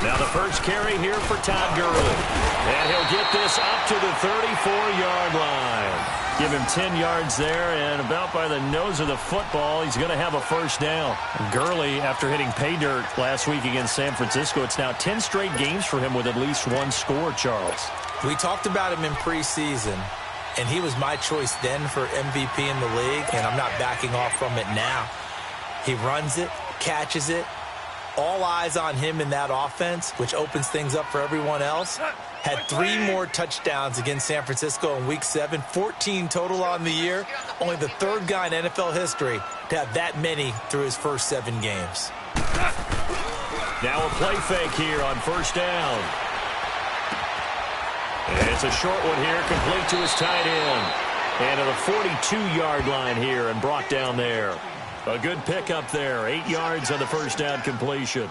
Now the first carry here for Todd Gurley. And he'll get this up to the 34-yard line. Give him 10 yards there, and about by the nose of the football, he's going to have a first down. Gurley, after hitting pay dirt last week against San Francisco, it's now 10 straight games for him with at least one score, Charles. We talked about him in preseason, and he was my choice then for MVP in the league, and I'm not backing off from it now. He runs it, catches it. All eyes on him in that offense, which opens things up for everyone else. Had 3 more touchdowns against San Francisco in Week 7, 14 total on the year. Only the 3rd guy in NFL history to have that many through his first 7 games. Now a play fake here on first down. And it's a short one here, complete to his tight end. And at the 42-yard line here and brought down there. A good pickup there, 8 yards on the first down completion.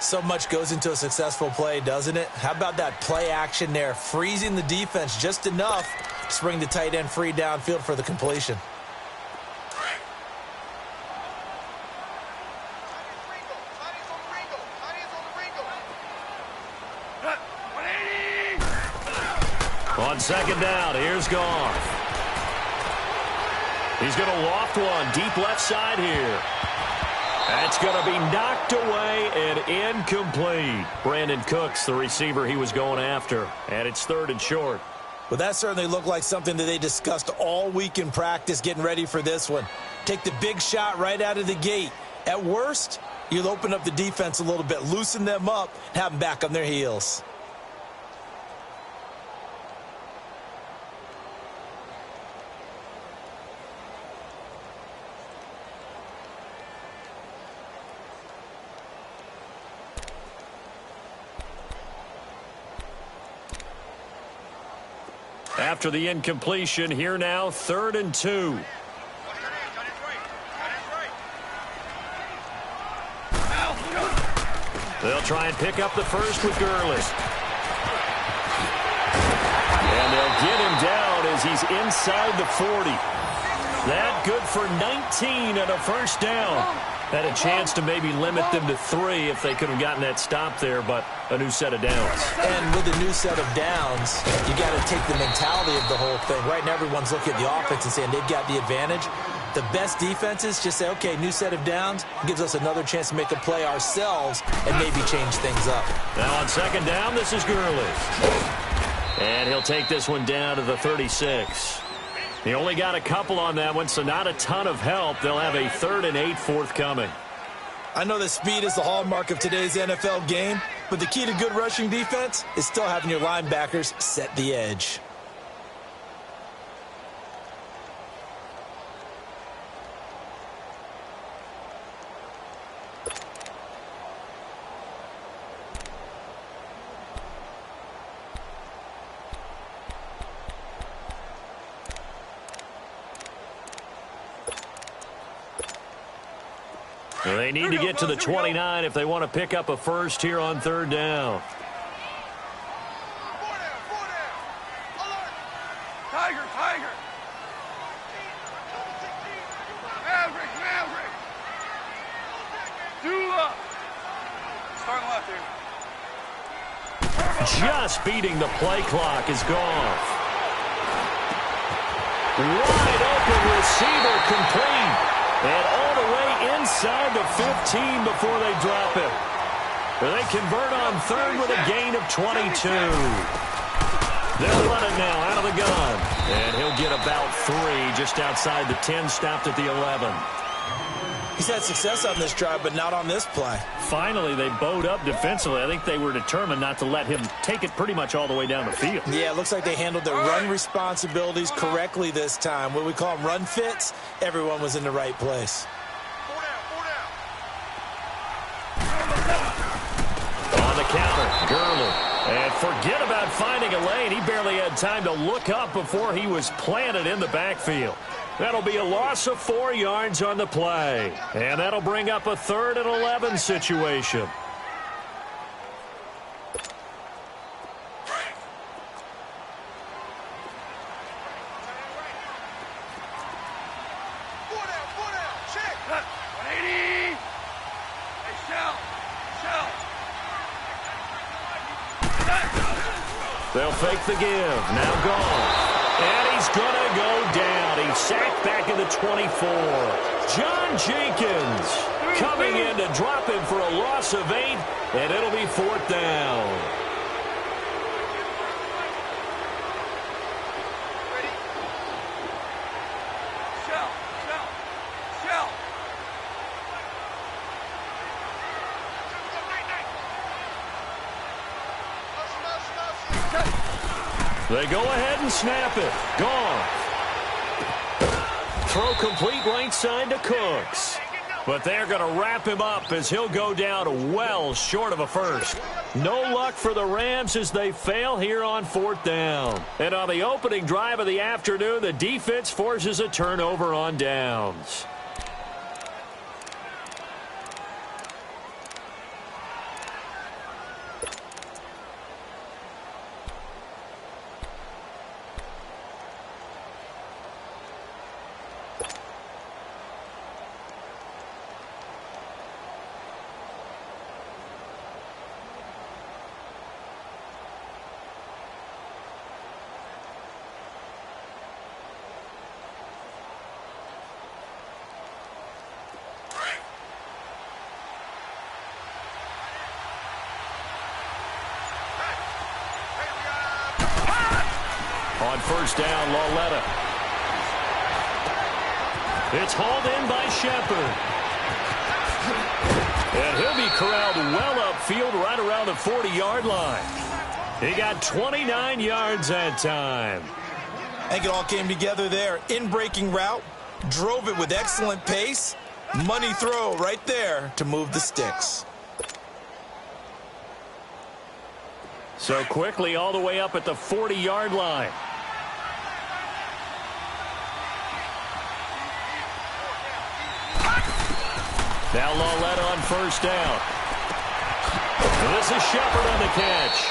So much goes into a successful play, doesn't it? How about that play action there, freezing the defense just enough to bring the tight end free downfield for the completion. On second down, here's Goff. He's going to loft one deep left side here. That's going to be knocked away and incomplete. Brandon Cooks, the receiver he was going after. And it's 3rd and short. Well, that certainly looked like something that they discussed all week in practice getting ready for this one. Take the big shot right out of the gate. At worst, you'll open up the defense a little bit, loosen them up, and have them back on their heels. After the incompletion, here now, 3rd and 2. They'll try and pick up the first with Gurley. And they'll get him down as he's inside the 40. That good for 19 and a first down. Had a chance to maybe limit them to 3 if they could have gotten that stop there, but a new set of downs. And with a new set of downs, you got to take the mentality of the whole thing. Right now, everyone's looking at the offense and saying they've got the advantage. The best defenses just say, okay, new set of downs, gives us another chance to make a play ourselves and maybe change things up. Now on second down, this is Gurley. And he'll take this one down to the 36. He only got a couple on that one, so not a ton of help. They'll have a 3rd and 8 forthcoming. I know that speed is the hallmark of today's NFL game, but the key to good rushing defense is still having your linebackers set the edge. They need to get to the 29 if they want to pick up a first here on 3rd down. Tiger, Tiger. Maverick, Maverick. Dula. Starting left here. Just beating the play clock is Goff. Wide open receiver complete. And all the way inside the 15 before they drop it. They convert on 3rd with a gain of 22. They'll run it now out of the gun. And he'll get about 3 just outside the 10, stopped at the 11. He's had success on this drive, but not on this play. Finally, they bowed up defensively. I think they were determined not to let him take it pretty much all the way down the field. Yeah, it looks like they handled their run responsibilities correctly this time. What we call them run fits, everyone was in the right place. On the counter, Gurley. And forget about finding a lane. He barely had time to look up before he was planted in the backfield. That'll be a loss of 4 yards on the play. And that'll bring up a 3rd and 11 situation. They'll fake the give. Now gone. And he's going to go down. He's sacked back in the 24. John Jenkins coming in to drop him for a loss of 8, and it'll be 4th down. They go ahead and snap it. Gone. Throw complete right side to Cooks. But they're going to wrap him up as he'll go down well short of a first. No luck for the Rams as they fail here on 4th down. And on the opening drive of the afternoon, the defense forces a turnover on downs. On 1st down, Lauletta. It's hauled in by Shepard. And he'll be corralled well upfield right around the 40-yard line. He got 29 yards that time. I think it all came together there. In-breaking route, drove it with excellent pace. Money throw right there to move the sticks. So quickly all the way up at the 40-yard line. Now Lauletta on 1st down. This is Shepard on the catch.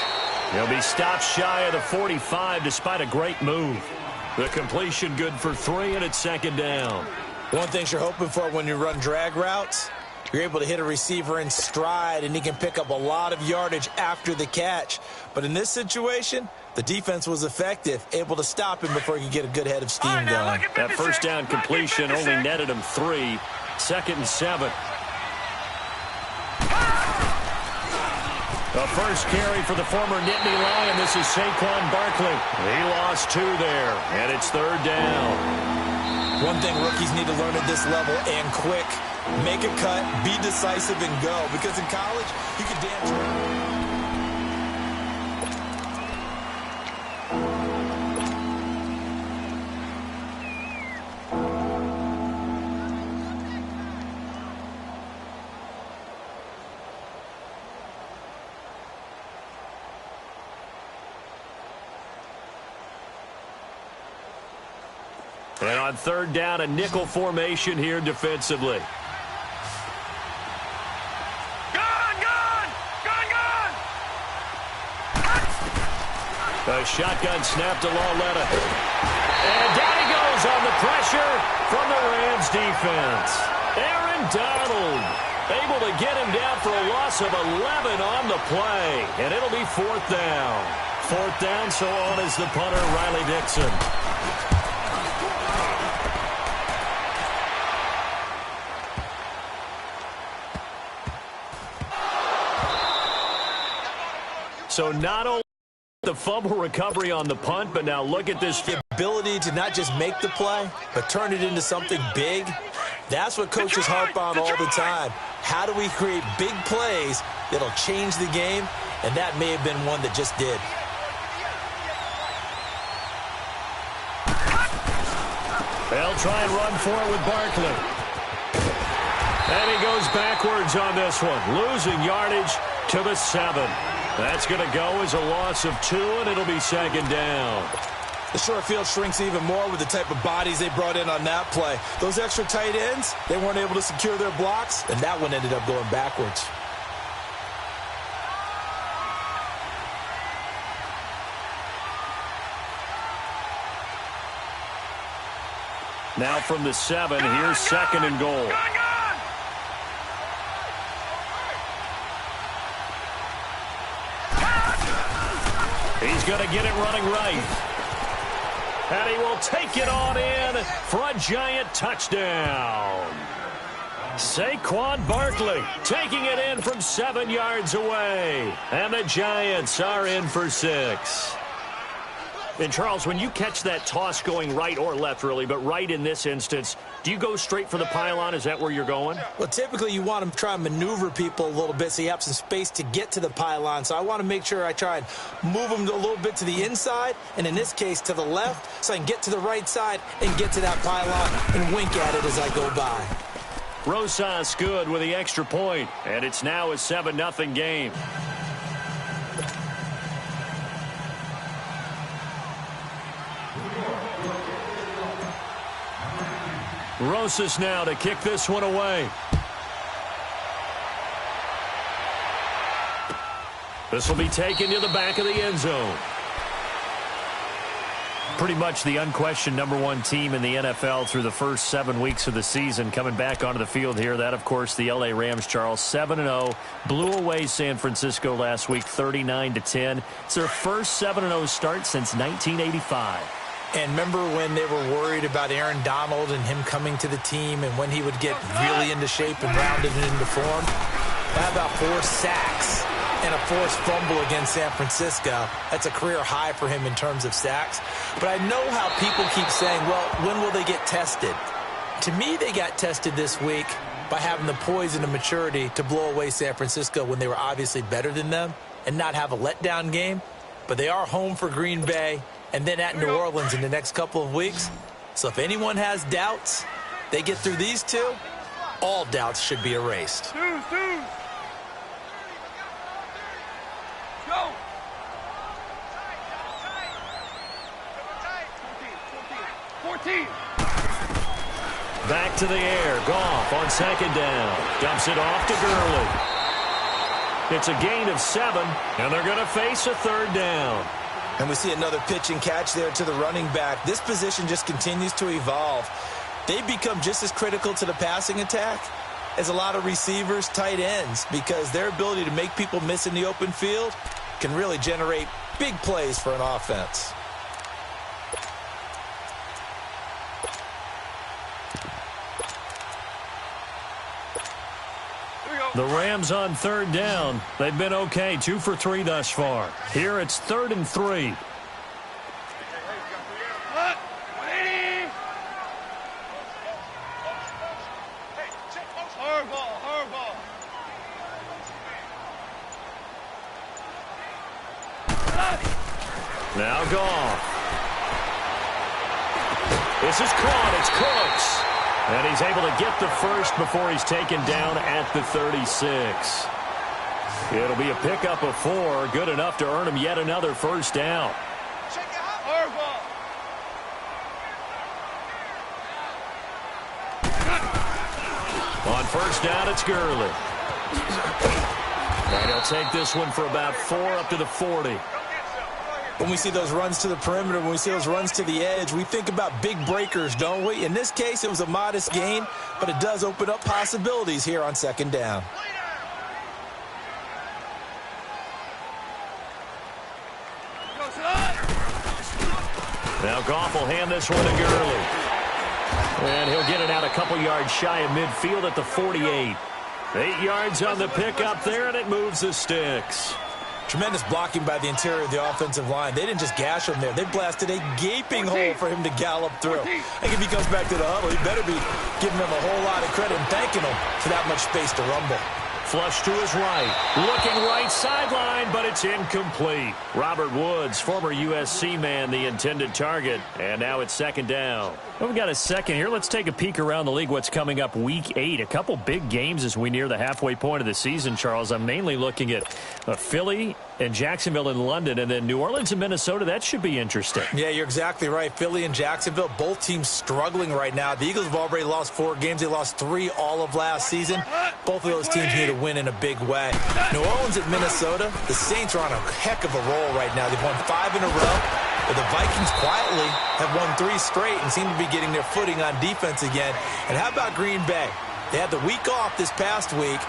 He'll be stopped shy of the 45 despite a great move. The completion good for 3, and it's 2nd down. One thing you're hoping for when you run drag routes, you're able to hit a receiver in stride, and he can pick up a lot of yardage after the catch. But in this situation, the defense was effective, able to stop him before he could get a good head of steam going. That 1st down completion only netted him 3. 2nd and 7. The first carry for the former Nittany Lion. This is Saquon Barkley. He lost 2 there, and it's 3rd down. One thing rookies need to learn at this level, and quick, make a cut, be decisive, and go. Because in college, you can dance. And on 3rd down, a nickel formation here defensively. A shotgun snap to Lauletta. And down he goes on the pressure from the Rams defense. Aaron Donald able to get him down for a loss of 11 on the play. And it'll be 4th down. 4th down, so on is the punter, Riley Dixon. So not only the fumble recovery on the punt, but now look at this. The ability to not just make the play, but turn it into something big. That's what coaches harp on all the time. How do we create big plays that'll change the game? And that may have been one that just did. They'll try and run for it with Barkley. And he goes backwards on this one, losing yardage to the 7. That's going to go as a loss of 2, and it'll be 2nd down. The short field shrinks even more with the type of bodies they brought in on that play. Those extra tight ends, they weren't able to secure their blocks, and that one ended up going backwards. Now from the 7, here's 2nd and goal. He's going to get it running right. And he will take it on in for a giant touchdown. Saquon Barkley taking it in from 7 yards away. And the Giants are in for 6. And, Charles, when you catch that toss going right or left, really, but right in this instance, do you go straight for the pylon? Is that where you're going? Well, typically you want to try and maneuver people a little bit so you have some space to get to the pylon. So I want to make sure I try and move them a little bit to the inside, and in this case to the left, so I can get to the right side and get to that pylon and wink at it as I go by. Rosas good with the extra point, and it's now a 7-0 game. Rosas now to kick this one away. This will be taken to the back of the end zone. Pretty much the unquestioned #1 team in the NFL through the first 7 weeks of the season. Coming back onto the field here, that, of course, the L.A. Rams, Charles, 7-0. Blew away San Francisco last week, 39-10. It's their first 7-0 start since 1985. And remember when they were worried about Aaron Donald and him coming to the team and when he would get really into shape and rounded into form? How about 4 sacks and a forced fumble against San Francisco? That's a career high for him in terms of sacks. But I know how people keep saying, well, when will they get tested? To me, they got tested this week by having the poise and the maturity to blow away San Francisco when they were obviously better than them and not have a letdown game. But they are home for Green Bay and then at New Orleans in the next couple of weeks. So if anyone has doubts, they get through these two, all doubts should be erased. Go. 14. Back to the air. Goff on 2nd down. Dumps it off to Gurley. It's a gain of 7, and they're going to face a 3rd down. And we see another pitch and catch there to the running back. This position just continues to evolve. They become just as critical to the passing attack as a lot of receivers, tight ends, because their ability to make people miss in the open field can really generate big plays for an offense. The Rams on 3rd down. They've been okay, 2 for 3 thus far. Here it's 3rd and 3. Hardball. Now Goff. This is caught. It's Cooks. And he's able to get the first before he's taken down at the 36. It'll be a pickup of 4. Good enough to earn him yet another first down. On first down, it's Gurley. And he'll take this one for about 4 up to the 40. When we see those runs to the perimeter, when we see those runs to the edge, we think about big breakers, don't we? In this case, it was a modest gain, but it does open up possibilities here on 2nd down. Now Goff will hand this one to Gurley. And he'll get it out a couple yards shy of midfield at the 48. 8 yards on the pickup there, and it moves the sticks. Tremendous blocking by the interior of the offensive line. They didn't just gash him there. They blasted a gaping hole for him to gallop through. I think if he comes back to the huddle, he better be giving them a whole lot of credit and thanking them for that much space to rumble. Flush to his right. Looking right sideline, but it's incomplete. Robert Woods, former USC man, the intended target. And now it's 2nd down. Well, we've got a second here. Let's take a peek around the league. What's coming up week 8. A couple big games as we near the halfway point of the season, Charles. I'm mainly looking at Philly and Jacksonville in London, and then New Orleans and Minnesota. That should be interesting. Yeah, you're exactly right. Philly and Jacksonville, both teams struggling right now. The Eagles have already lost 4 games. They lost 3 all of last season. Both of those teams need to win in a big way. New Orleans at Minnesota, the Saints are on a heck of a roll right now. They've won 5 in a row. But the Vikings quietly have won 3 straight and seem to be getting their footing on defense again. And how about Green Bay? They had the week off this past week.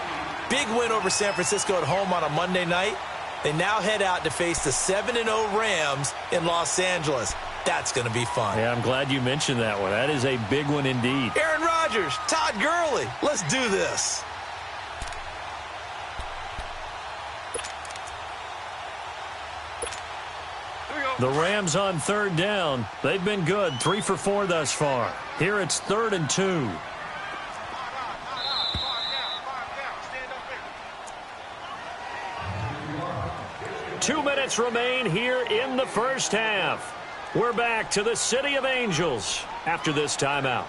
Big win over San Francisco at home on a Monday night. They now head out to face the 7-0 Rams in Los Angeles. That's going to be fun. Yeah, I'm glad you mentioned that one. That is a big one indeed. Aaron Rodgers, Todd Gurley. Let's do this. The Rams on third down. They've been good, 3 for 4 thus far. Here it's 3rd and 2. Two minutes remain here in the first half. We're back to the City of Angels after this timeout.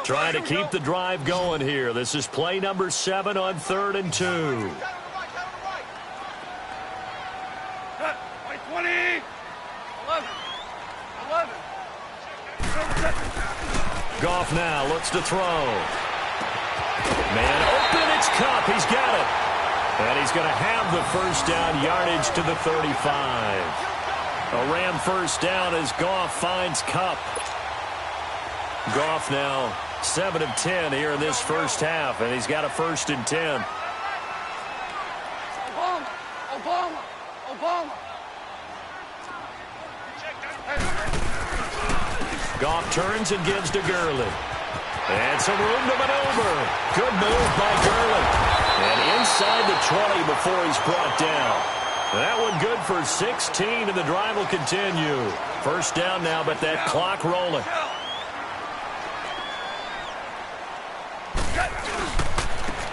Trying to keep the drive going here. This is play number 7 on 3rd and 2. 20, 11, 11. Goff now looks to throw. Man open, it's Kupp. He's got it. And he's going to have the first down, yardage to the 35. A Ram first down as Goff finds Kupp. Goff now 7 of 10 here in this first half, and he's got a 1st and 10. Obama. Goff turns and gives to Gurley. And some room to maneuver. Good move by Gurley. And inside the 20 before he's brought down. That one good for 16, and the drive will continue. First down now, but that clock rolling.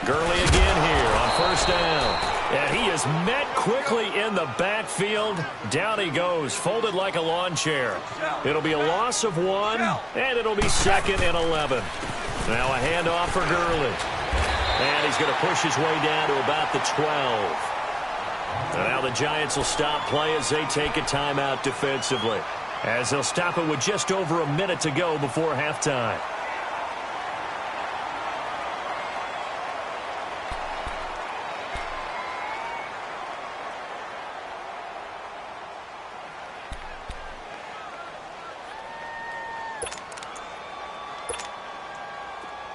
Gurley again here on first down. And he is met quickly in the backfield. Down he goes, folded like a lawn chair. It'll be a loss of 1, and it'll be 2nd and 11. Now a handoff for Gurley. And he's going to push his way down to about the 12. And now the Giants will stop play as they take a timeout defensively, as they'll stop it with just over a minute to go before halftime.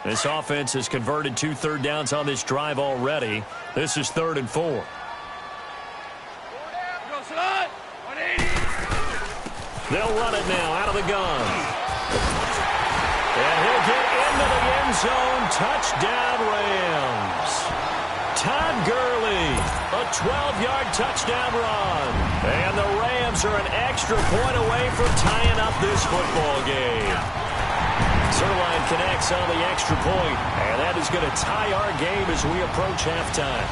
This offense has converted 2 third downs on this drive already. This is 3rd and 4. They'll run it now out of the gun. And he'll get into the end zone. Touchdown, Rams. Todd Gurley, a 12-yard touchdown run. And the Rams are an extra point away from tying up this football game. Zerline connects on the extra point, and that is going to tie our game as we approach halftime.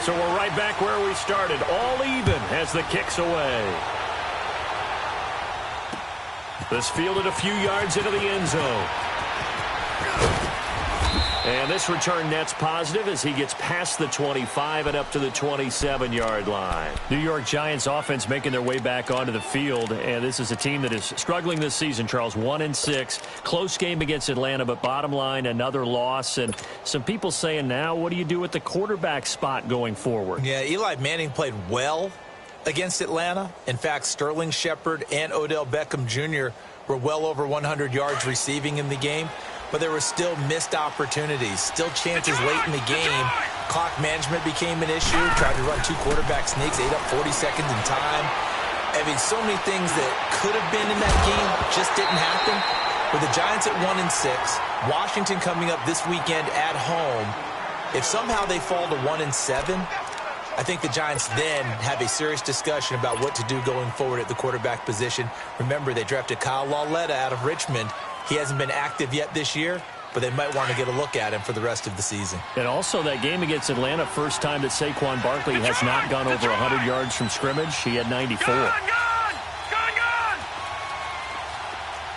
So we're right back where we started, all even as the kick's away. This fielded a few yards into the end zone. And this return net's positive as he gets past the 25 and up to the 27-yard line. New York Giants offense making their way back onto the field. And this is a team that is struggling this season, Charles. 1-6. Close game against Atlanta, but bottom line, another loss. And some people saying now, what do you do with the quarterback spot going forward? Yeah, Eli Manning played well against Atlanta. In fact, Sterling Shepard and Odell Beckham Jr. were well over 100 yards receiving in the game. But there were still missed opportunities, still chances late in the game. Clock management became an issue. Tried to run 2 quarterback sneaks, ate up 40 seconds in time. I mean, so many things that could have been in that game just didn't happen. With the Giants at 1-6, Washington coming up this weekend at home, if somehow they fall to 1-7, I think the Giants then have a serious discussion about what to do going forward at the quarterback position. Remember, they drafted Kyle Lauletta out of Richmond. He hasn't been active yet this year, but they might want to get a look at him for the rest of the season. And also that game against Atlanta, first time that Saquon Barkley has not gone over 100 yards from scrimmage. He had 94. Gone!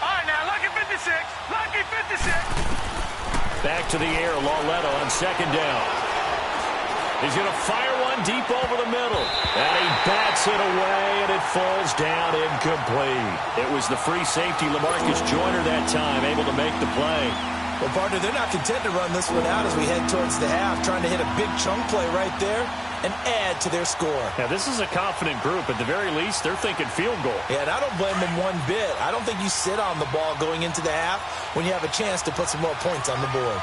All right, now, lucky 56. Lucky 56. Back to the air, Lauletta on second down. He's going to fire one deep over the middle. And he bats it away, and it falls down incomplete. It was the free safety, LaMarcus Joyner, that time, able to make the play. Well, partner, they're not content to run this one out as we head towards the half, trying to hit a big chunk play right there and add to their score. Yeah, this is a confident group. At the very least, they're thinking field goal. Yeah, and I don't blame them one bit. I don't think you sit on the ball going into the half when you have a chance to put some more points on the board.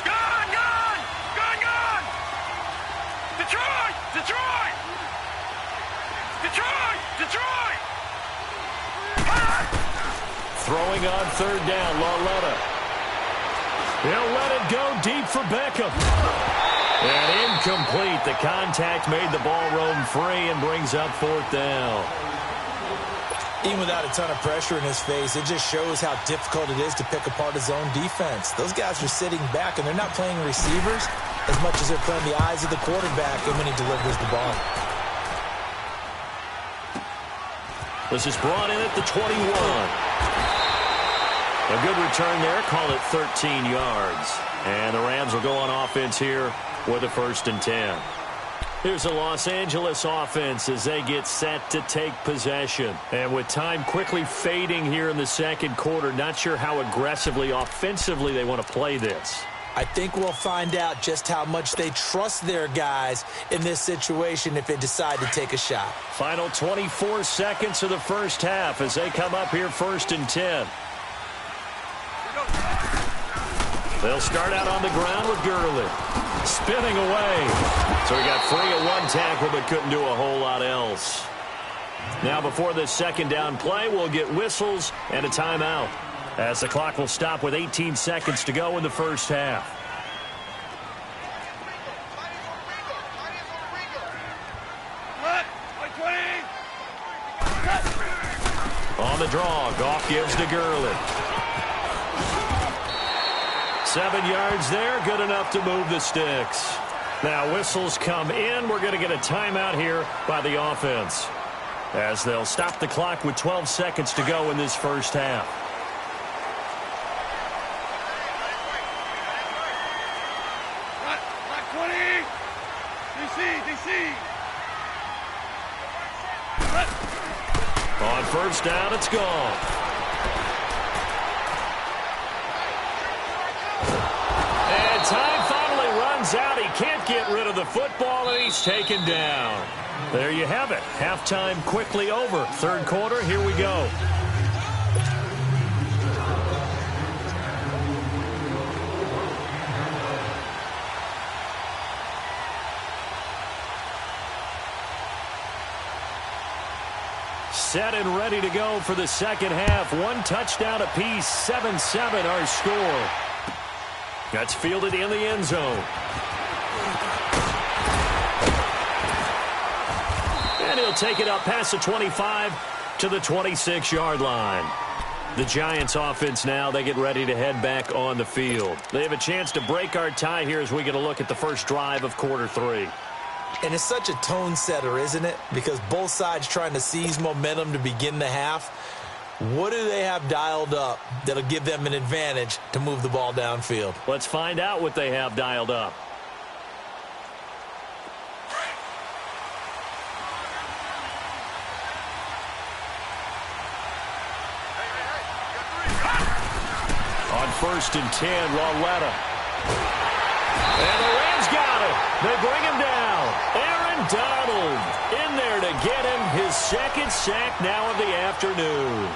Gone, gone! Gone, gone! Detroit! Detroit! Detroit! Detroit! Throwing on third down, Lauletta. He'll let it go deep for Beckham. And incomplete. The contact made the ball roam free and brings up fourth down. Even without a ton of pressure in his face, it just shows how difficult it is to pick apart his own defense. Those guys are sitting back, and they're not playing receivers as much as they're playing the eyes of the quarterback and when he delivers the ball. This is brought in at the 21. A good return there. Call it 13 yards. And the Rams will go on offense here with a 1st and 10. Here's the Los Angeles offense as they get set to take possession. And with time quickly fading here in the second quarter, not sure how aggressively, offensively they want to play this. I think we'll find out just how much they trust their guys in this situation if they decide to take a shot. Final 24 seconds of the first half as they come up here 1st and 10. They'll start out on the ground with Gurley. Spinning away. So he got free of one tackle but couldn't do a whole lot else. Now before this second down play, we'll get whistles and a timeout, as the clock will stop with 18 seconds to go in the first half. On the draw, Goff gives to Gurley. 7 yards there, good enough to move the sticks. Now whistles come in. We're going to get a timeout here by the offense, as they'll stop the clock with 12 seconds to go in this first half. On first down, it's gone. And time finally runs out. He can't get rid of the football, and he's taken down. There you have it. Halftime quickly over. Third quarter, here we go. Set and ready to go for the second half. One touchdown apiece, 7-7 our score. That's fielded in the end zone. And he'll take it up past the 25 to the 26-yard line. The Giants offense now, they get ready to head back on the field. They have a chance to break our tie here as we get a look at the first drive of quarter 3. And it's such a tone setter, isn't it? Because both sides trying to seize momentum to begin the half. What do they have dialed up that'll give them an advantage to move the ball downfield? Let's find out what they have dialed up. On 1st and 10, Lauletta. And the Rams got it. They bring him down. Aaron Donald in there to get him his second sack now of the afternoon.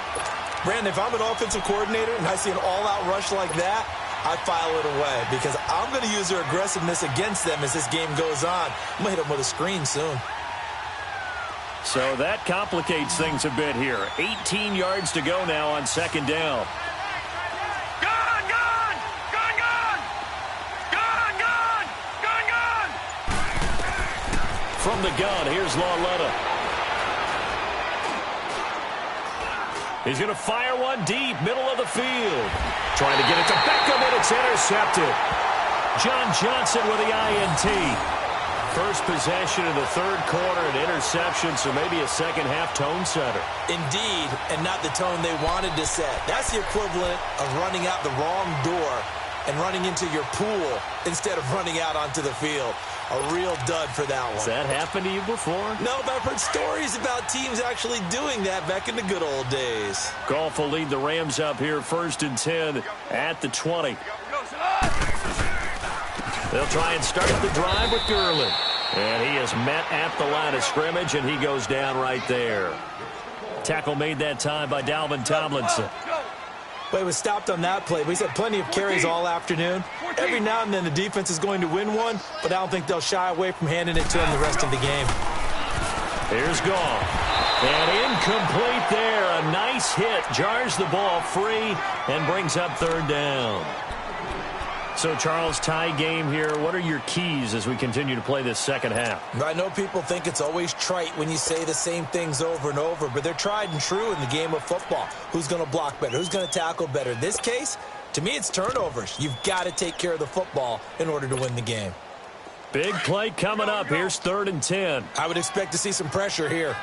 Brandon, if I'm an offensive coordinator and I see an all-out rush like that, I file it away because I'm going to use their aggressiveness against them as this game goes on. I'm going to hit them with a screen soon. So that complicates things a bit here. 18 yards to go now on second down. From the gun, here's Lauletta. He's going to fire one deep, middle of the field. Trying to get it to Beckham, and it's intercepted. John Johnson with the INT. First possession in the third quarter, an interception, so maybe a second-half tone setter. Indeed, and not the tone they wanted to set. That's the equivalent of running out the wrong door and running into your pool instead of running out onto the field. A real dud for that one. Has that happened to you before? No, but I've heard stories about teams actually doing that back in the good old days. Goff will lead the Rams up here 1st and 10 at the 20. They'll try and start the drive with Gurley. And he is met at the line of scrimmage, and he goes down right there. Tackle made that time by Dalvin Tomlinson. Well, he was stopped on that play, but he's had plenty of carries all afternoon. Every now and then the defense is going to win one, but I don't think they'll shy away from handing it to him the rest of the game. Here's Goff. And incomplete there. A nice hit. Jars the ball free and brings up 3rd down. So, Charles, tie game here. What are your keys as we continue to play this second half? I know people think it's always trite when you say the same things over and over, but they're tried and true in the game of football. Who's going to block better? Who's going to tackle better? In this case, to me, it's turnovers. You've got to take care of the football in order to win the game. Big play coming up. Here's 3rd and 10. I would expect to see some pressure here.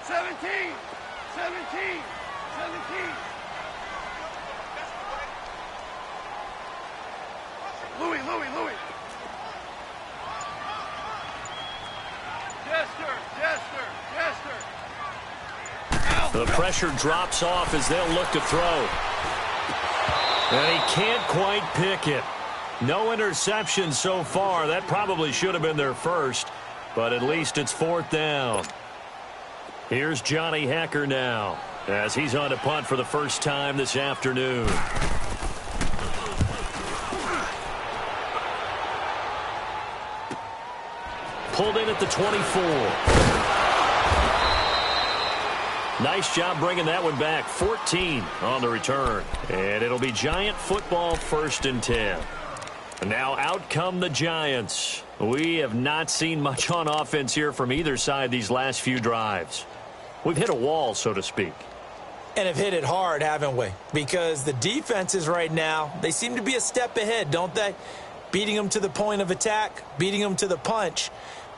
17. 17. Louis. Jester. The pressure drops off as they'll look to throw. And he can't quite pick it. No interception so far. That probably should have been their first, but at least it's 4th down. Here's Johnny Hecker now, as he's on to punt for the first time this afternoon. Pulled in at the 24. Nice job bringing that one back. 14 on the return. And it'll be Giant football 1st and 10. And now out come the Giants. We have not seen much on offense here from either side these last few drives. We've hit a wall, so to speak. And have hit it hard, haven't we? Because the defenses right now, they seem to be a step ahead, don't they? Beating them to the point of attack, beating them to the punch.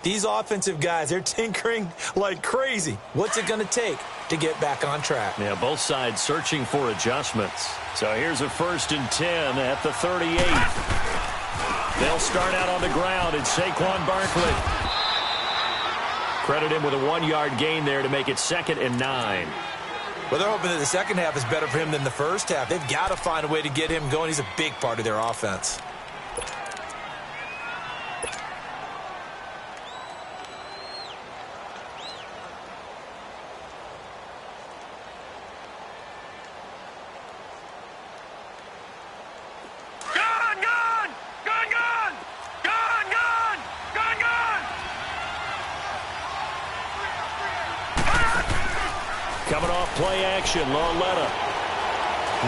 These offensive guys, they're tinkering like crazy. What's it going to take to get back on track? Yeah, both sides searching for adjustments. So here's a 1st and 10 at the 38. They'll start out on the ground. It's Saquon Barkley. Credit him with a 1-yard gain there to make it 2nd and 9. Well, they're hoping that the second half is better for him than the first half. They've got to find a way to get him going. He's a big part of their offense. Coming off play action, Lauletta.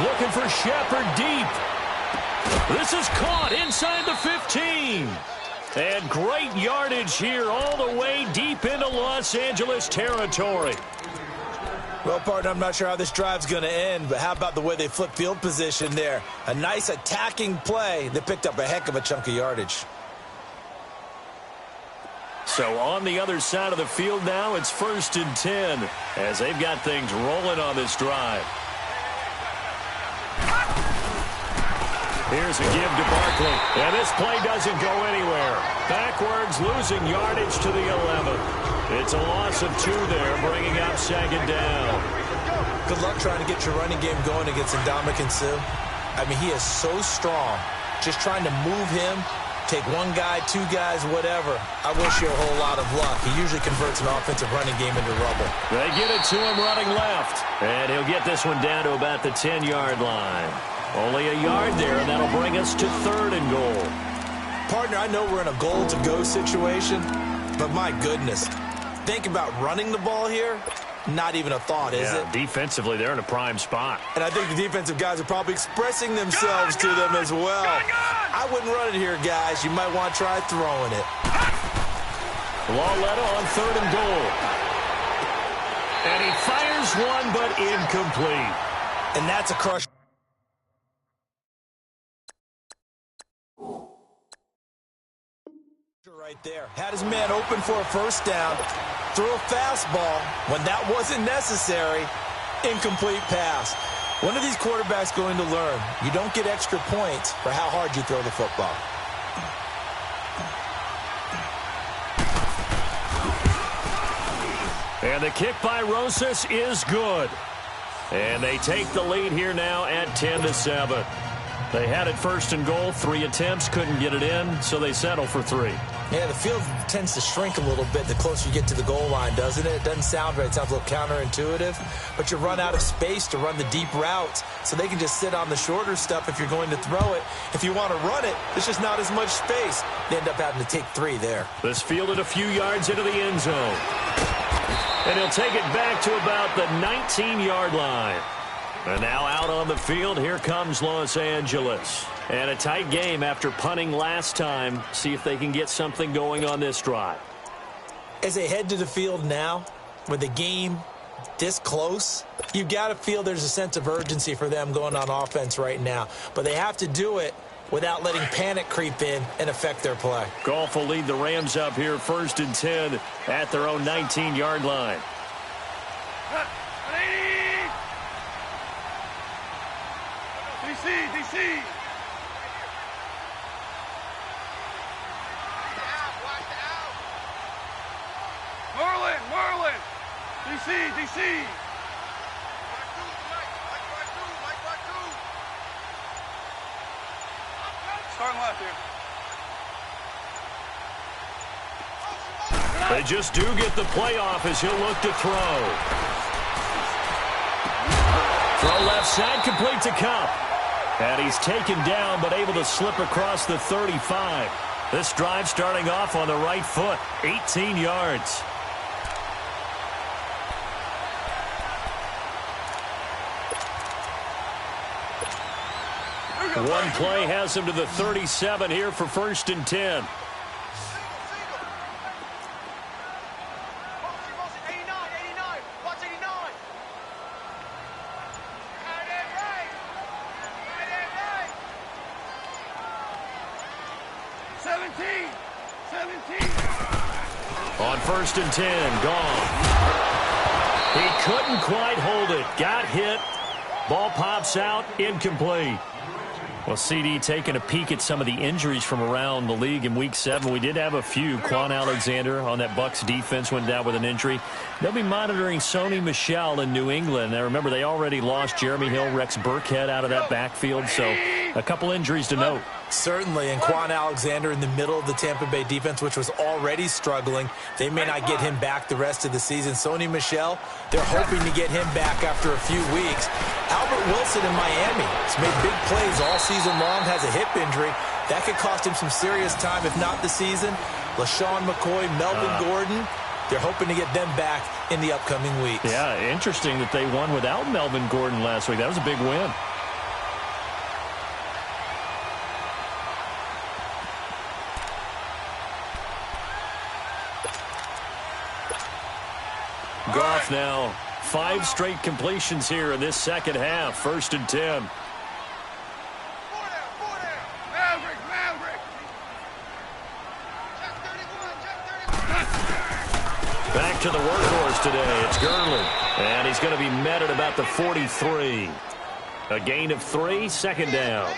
Looking for Shepard deep. This is caught inside the 15. And great yardage here all the way deep into Los Angeles territory. Well, partner, I'm not sure how this drive's going to end, but how about the way they flip field position there? A nice attacking play that picked up a heck of a chunk of yardage. So on the other side of the field now, it's 1st and 10 as they've got things rolling on this drive. Here's a give to Barkley, and this play doesn't go anywhere. Backwards, losing yardage to the 11. It's a loss of 2 there, bringing up 2nd down. Good luck trying to get your running game going against Ndamukong Suh. I mean, he is so strong. Just trying to move him. Take 1 guy, 2 guys, whatever. I wish you a whole lot of luck. He usually converts an offensive running game into rubble. They get it to him running left. And he'll get this one down to about the 10-yard line. Only a yard there, and that'll bring us to 3rd and goal. Partner, I know we're in a goal-to-go situation, but my goodness. Think about running the ball here. Not even a thought, is it? Defensively, they're in a prime spot. And I think the defensive guys are probably expressing themselves to them as well. I wouldn't run it here, guys. You might want to try throwing it. Lauletta on 3rd and goal. And he fires one, but incomplete. And that's a crush. Right there. Had his man open for a first down. Threw a fastball when that wasn't necessary. Incomplete pass. When are these quarterbacks going to learn? You don't get extra points for how hard you throw the football. And the kick by Rosas is good. And they take the lead here now at 10-7. They had it first and goal, 3 attempts, couldn't get it in, so they settle for 3. Yeah, the field tends to shrink a little bit the closer you get to the goal line, doesn't it? It doesn't sound right. It sounds a little counterintuitive. But you run out of space to run the deep routes, so they can just sit on the shorter stuff if you're going to throw it. If you want to run it, there's just not as much space. They end up having to take 3 there. This fielded a few yards into the end zone. And he'll take it back to about the 19-yard line. And now out on the field, here comes Los Angeles. And a tight game after punting last time. See if they can get something going on this drive. As they head to the field now, with the game this close, you've got to feel there's a sense of urgency for them going on offense right now. But they have to do it without letting panic creep in and affect their play. Goff will lead the Rams up here 1st and 10 at their own 19-yard line. DC. Marlin. DC. Starting left here. They just do get the play off as he'll look to throw. Throw left side, complete to Cup. And he's taken down, but able to slip across the 35. This drive starting off on the right foot, 18 yards. One play has him to the 37 here for 1st and 10. On 1st and 10, gone. He couldn't quite hold it. Got hit. Ball pops out, incomplete. Well, CD taking a peek at some of the injuries from around the league in Week 7. We did have a few. Quan Alexander on that Bucs defense went down with an injury. They'll be monitoring Sony Michel in New England. Now, remember, they already lost Jeremy Hill, Rex Burkhead out of that backfield, so a couple injuries to note. Certainly, and Quan Alexander in the middle of the Tampa Bay defense, which was already struggling. They may not get him back the rest of the season. Sony Michel, they're hoping to get him back after a few weeks. Albert Wilson in Miami has made big plays all season long, has a hip injury. That could cost him some serious time, if not the season. LaShawn McCoy, Melvin Gordon, they're hoping to get them back in the upcoming weeks. Yeah, interesting that they won without Melvin Gordon last week. That was a big win. Goff now 5 straight completions here in this second half. 1st and 10. Maverick. Back to the workhorse today. It's Gurley. And he's going to be met at about the 43. A gain of 3, 2nd down.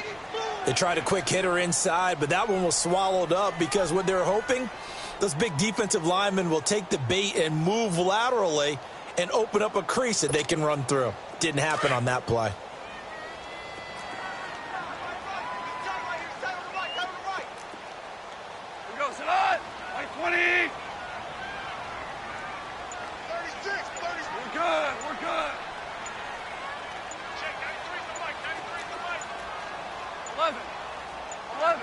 They tried a quick hitter inside, but that one was swallowed up because what they're hoping, those big defensive linemen will take the bait and move laterally and open up a crease that they can run through. Didn't happen on that play. Here we go, sit on. Like 20. 36. We're good. Check, 93's the mic. 11.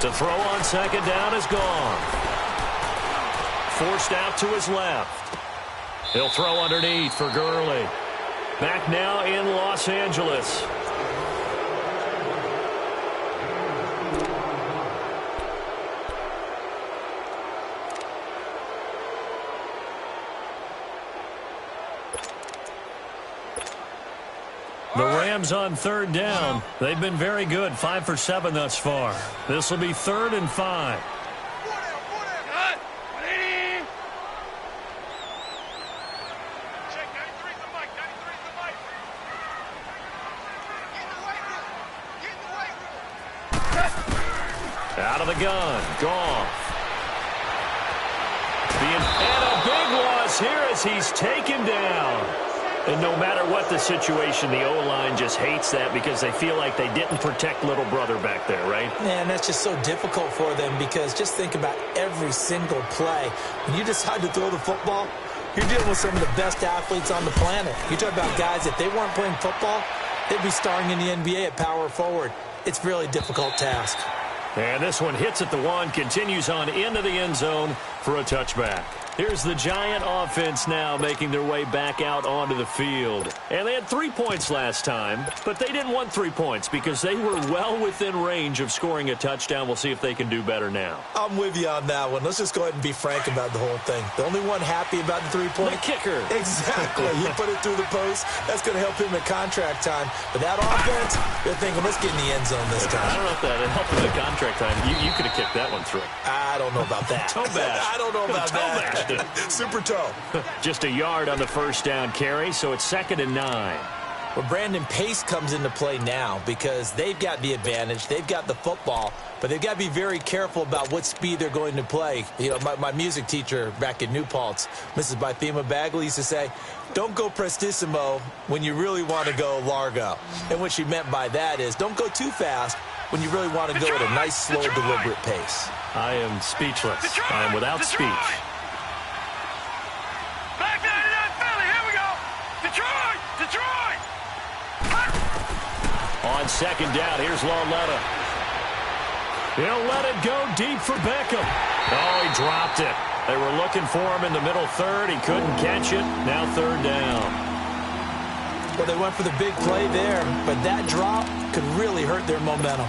To throw on 2nd down is gone. Forced out to his left. He'll throw underneath for Gurley. Back now in Los Angeles. The Rams on 3rd down. They've been very good, 5 for 7 thus far. This will be 3rd and 5. Out of the gun, Goff. And a big loss here as he's taken down. And no matter what the situation, the O-line just hates that because they feel like they didn't protect little brother back there, right? Man, that's just so difficult for them because just think about every single play. When you decide to throw the football, you're dealing with some of the best athletes on the planet. You talk about guys, if they weren't playing football, they'd be starring in the NBA at power forward. It's a really difficult task. And this one hits at the one, continues on into the end zone for a touchback. Here's the Giant offense now making their way back out onto the field. And they had 3 points last time, but they didn't want 3 points because they were well within range of scoring a touchdown. We'll see if they can do better now. I'm with you on that one. Let's just go ahead and be frank about the whole thing. The only one happy about the 3-point. The kicker. Exactly. He put it through the post. That's going to help him at contract time. But that offense, they're thinking, let's get in the end zone this time. I don't know if that helped him at contract time. You could have kicked that one through. I don't know about that. Toe bash. I don't know about that. Super toe. Just a yard on the first down carry, so it's 2nd and 9. Well, Brandon, pace comes into play now because they've got the advantage. They've got the football, but they've got to be very careful about what speed they're going to play. You know, my music teacher back in New Paltz, Mrs. Bythema Bagley, used to say, don't go prestissimo when you really want to go largo. And what she meant by that is don't go too fast when you really want to go at a nice, slow, deliberate pace. I am speechless. I am without speech. Back there to that Philly. Here we go. Detroit. Detroit. On 2nd down, here's Lauletta. He'll let it go deep for Beckham. Oh, he dropped it. They were looking for him in the middle third. He couldn't catch it. Now 3rd down. Well, they went for the big play there, but that drop could really hurt their momentum.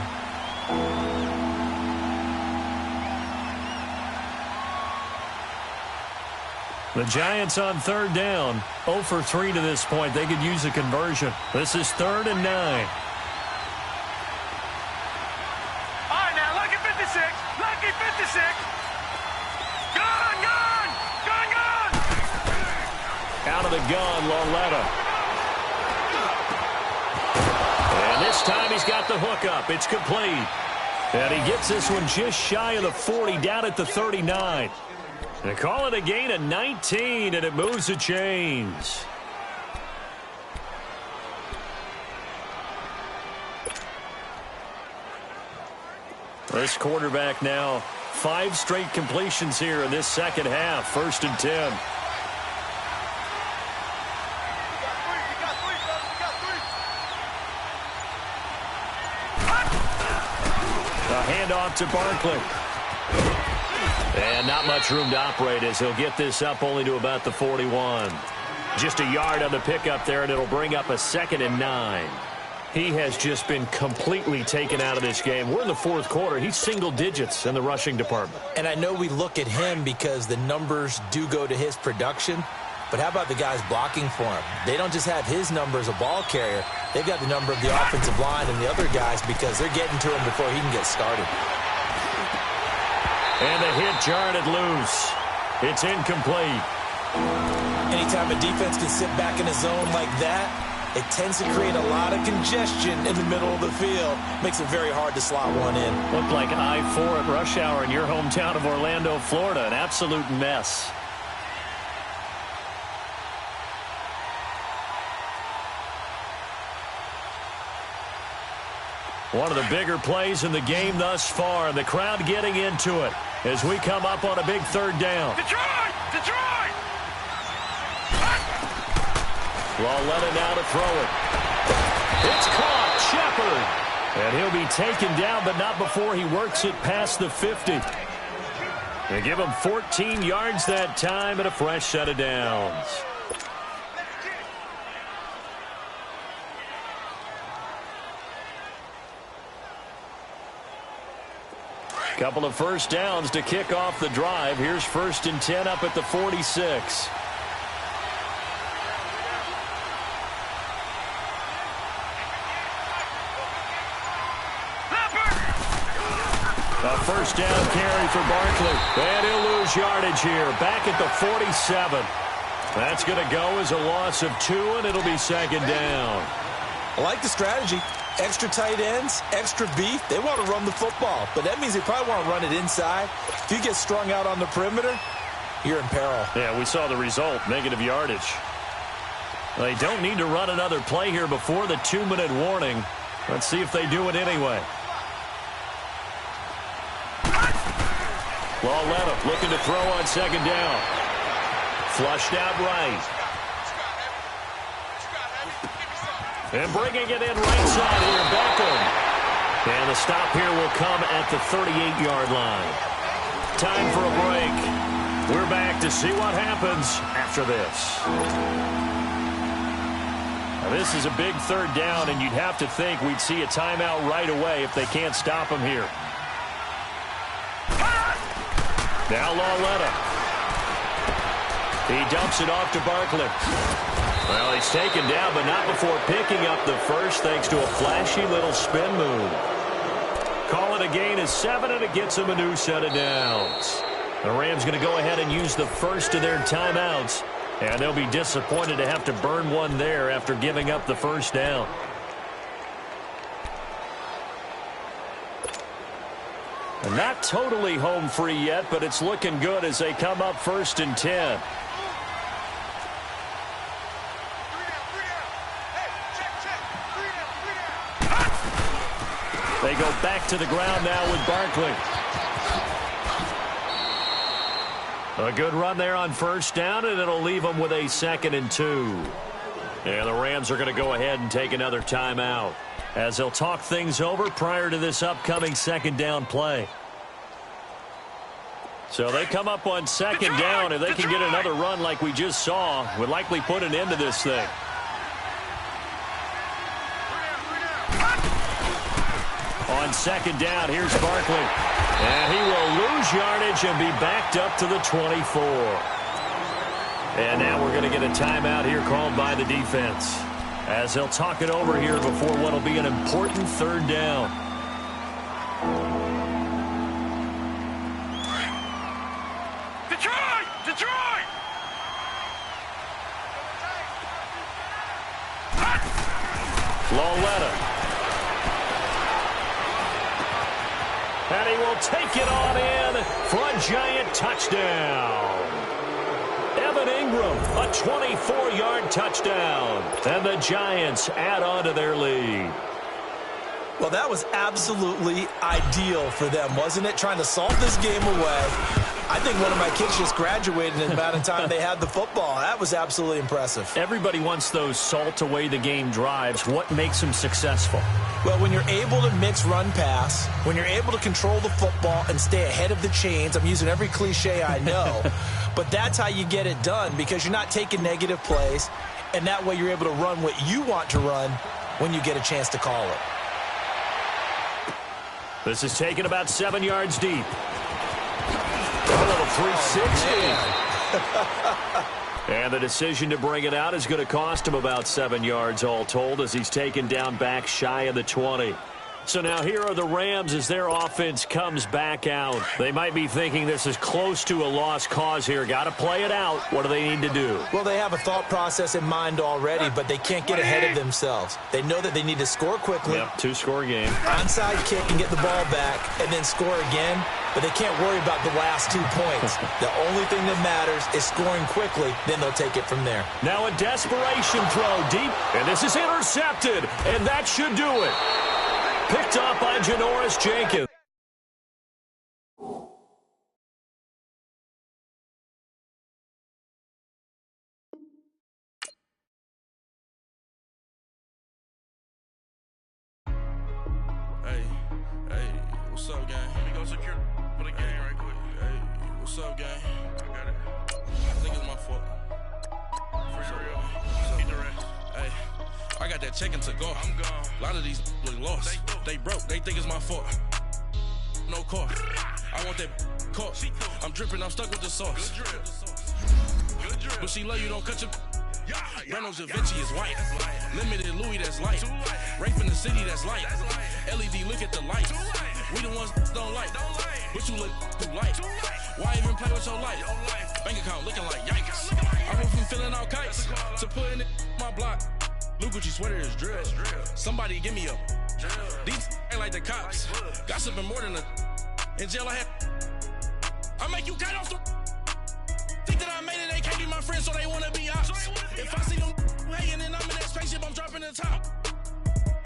The Giants on 3rd down. 0 for 3 to this point. They could use a conversion. This is 3rd and 9. All right, now, lucky 56. Lucky 56. Gun, gun. Gun, gun. Out of the gun, Lauletta. And this time he's got the hook up. It's complete. And he gets this one just shy of the 40, down at the 39. They call it a gain of 19, and it moves the chains. This quarterback now 5 straight completions here in this second half. 1st and 10. A handoff to Barkley. And not much room to operate as he'll get this up only to about the 41. Just a yard on the pickup there, and it'll bring up a 2nd and 9. He has just been completely taken out of this game. We're in the 4th quarter. He's single digits in the rushing department. And I know we look at him because the numbers do go to his production, but how about the guys blocking for him? They don't just have his number as a ball carrier. They've got the number of the offensive line and the other guys because they're getting to him before he can get started. And the hit jarred it loose. It's incomplete. Anytime a defense can sit back in a zone like that, it tends to create a lot of congestion in the middle of the field. Makes it very hard to slot one in. Looked like I-4 at rush hour in your hometown of Orlando, Florida. An absolute mess. One of the bigger plays in the game thus far, and the crowd getting into it as we come up on a big 3rd down. Detroit. Detroit. Lauletta now to throw it. It's caught. Shepard. And he'll be taken down, but not before he works it past the 50. They give him 14 yards that time and a fresh set of downs. Couple of first downs to kick off the drive. Here's 1st and 10 up at the 46. A first down carry for Barkley. And he'll lose yardage here. Back at the 47. That's going to go as a loss of 2, and it'll be 2nd down. I like the strategy. Extra tight ends, extra beef, they want to run the football. But that means they probably want to run it inside. If you get strung out on the perimeter, you're in peril. Yeah, we saw the result, negative yardage. They don't need to run another play here before the 2-minute warning. Let's see if they do it anyway. Lauletta looking to throw on second down. Flushed out right. And bringing it in right side here, Beckham. And the stop here will come at the 38-yard line. Time for a break. We're back to see what happens after this. Now, this is a big third down, and you'd have to think we'd see a timeout right away if they can't stop him here. Now Lauletta. He dumps it off to Barkley. Well, he's taken down, but not before picking up the first thanks to a flashy little spin move. Call it a gain of 7, and it gets him a new set of downs. The Rams going to go ahead and use the first of their timeouts, and they'll be disappointed to have to burn one there after giving up the first down. And not totally home free yet, but it's looking good as they come up 1st and 10. They go back to the ground now with Barkley. A good run there on first down, and it'll leave them with a 2nd and 2. And the Rams are going to go ahead and take another timeout as they'll talk things over prior to this upcoming second down play. So they come up on second down. If they can get another run like we just saw, would likely put an end to this thing. On second down, here's Barkley. And he will lose yardage and be backed up to the 24. And now we're going to get a timeout here called by the defense, as they'll talk it over here before what will be an important third down. Detroit! Detroit! Lauletta. And he will take it on in for a giant touchdown. Evan Ingram, a 24-yard touchdown. And the Giants add on to their lead. Well, that was absolutely ideal for them, wasn't it? Trying to salt this game away. I think one of my kids just graduated in the amount of time they had the football. That was absolutely impressive. Everybody wants those salt-away-the-game drives. What makes them successful? Well, when you're able to mix run-pass, when you're able to control the football and stay ahead of the chains, I'm using every cliche I know, but that's how you get it done, because you're not taking negative plays, and that way you're able to run what you want to run when you get a chance to call it. This is taken about 7 yards deep. A little 360. And the decision to bring it out is going to cost him about 7 yards all told, as he's taken down back shy of the 20. So now here are the Rams as their offense comes back out. They might be thinking this is close to a lost cause here. Got to play it out. What do they need to do? Well, they have a thought process in mind already, but they can't get ahead of themselves. They know that they need to score quickly. Yep, 2-score game. Onside kick and get the ball back and then score again, but they can't worry about the last 2 points. The only thing that matters is scoring quickly, then they'll take it from there. Now a desperation throw deep, and this is intercepted, and that should do it. Picked up by Janoris Jenkins. Hey, what's up, gang? Let me go secure for the game right quick. Hey, what's up, gang? I got it. I think it's my fault. For real. Keep the rest. Hey, I got that chicken to go. I'm gone. A lot of these look lost. They broke. They think it's my fault. No car. I want that caught. I'm dripping. I'm stuck with the sauce. Good drip. Good drip. But she love you. Don't cut your. Yeah. Reynolds Da Vinci is white. Limited Louis, that's light. Rape in the city, that's light. LED, look at the lights. We the ones don't like. But you look through light. Why even play with your life? Bank account looking like yikes. I went from filling out kites to putting it in my block. New Gucci sweater is drill. Somebody give me a. These ain't like the cops. Gossiping more than a. In jail I had. I make you cut off the. Think that I made it, they can't be my friends, so they wanna be ops. If I see them hating and I'm in that spaceship, I'm dropping the top.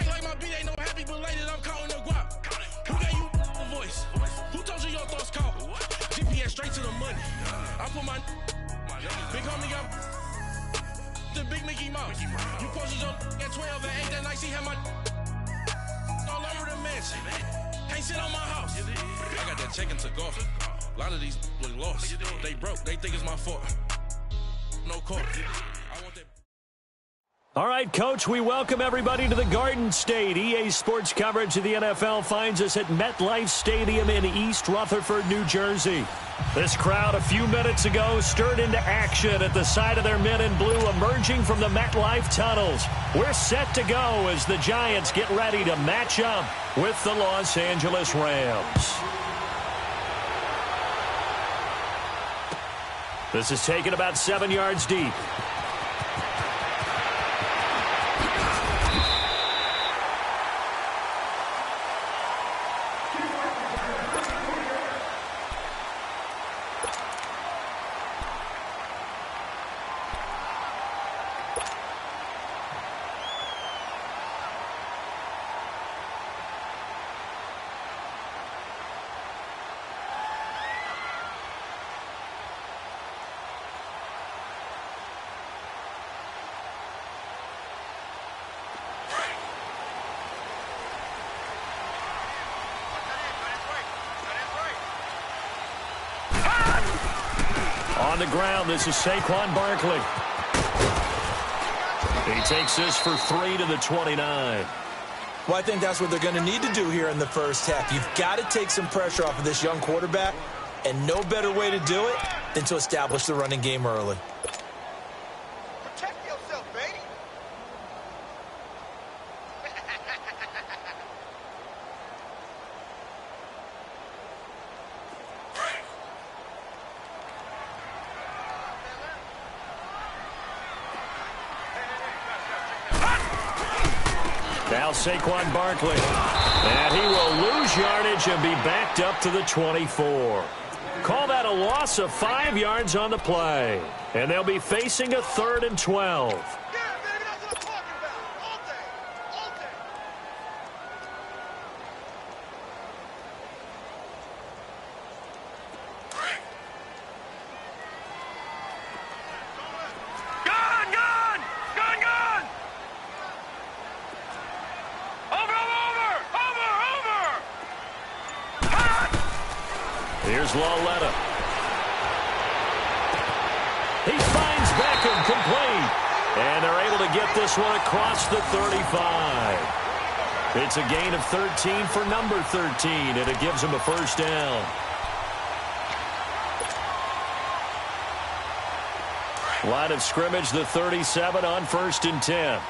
Ain't like my beat ain't no happy belated, I'm counting the guap. Who gave you a voice? Who told you your thoughts count? GPS straight to the money. I put my big homie got the big Mickey Mouse. You posted your at 12 and 8 that night, she had my all over the mansion. Can't sit on my house. I got that check into golf. A lot of these look lost. They broke. They think it's my fault. No call. I want that. All right, Coach, we welcome everybody to the Garden State. EA Sports coverage of the NFL finds us at MetLife Stadium in East Rutherford, New Jersey. This crowd a few minutes ago stirred into action at the side of their men in blue emerging from the MetLife tunnels. We're set to go as the Giants get ready to match up with the Los Angeles Rams. This is taken about 7 yards deep. On the ground, this is Saquon Barkley. He takes this for 3 to the 29. Well, I think that's what they're going to need to do here in the first half. You've got to take some pressure off of this young quarterback, and no better way to do it than to establish the running game early. Protect yourself, baby. Now Saquon Barkley. And he will lose yardage and be backed up to the 24. Call that a loss of 5 yards on the play. And they'll be facing a 3rd and 12. Yeah, baby, that's what I'm talking about. All day. All day. Gun, gun! Gun, gun! Over, over! Over, over! Hot! Here's Lawletta. He finds Beckham complete. And they're able to get this one across the 35. It's a gain of 13 for number 13, and it gives him a first down. Line of scrimmage, the 37 on 1st and 10. Yeah,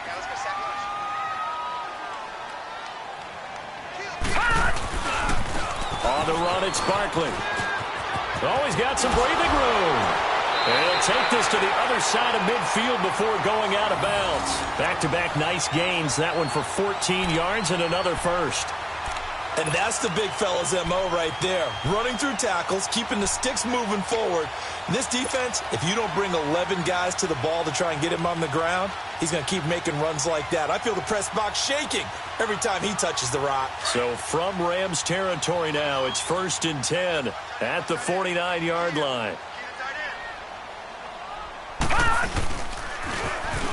let's go sack lunch. On the run, it's Barkley. Oh, he's got some breathing room. And he'll take this to the other side of midfield before going out of bounds. Back-to-back nice gains. That one for 14 yards and another first. And that's the big fella's MO right there. Running through tackles, keeping the sticks moving forward. This defense, if you don't bring 11 guys to the ball to try and get him on the ground, he's going to keep making runs like that. I feel the press box shaking every time he touches the rock. So from Rams territory now, it's 1st and 10 at the 49-yard line.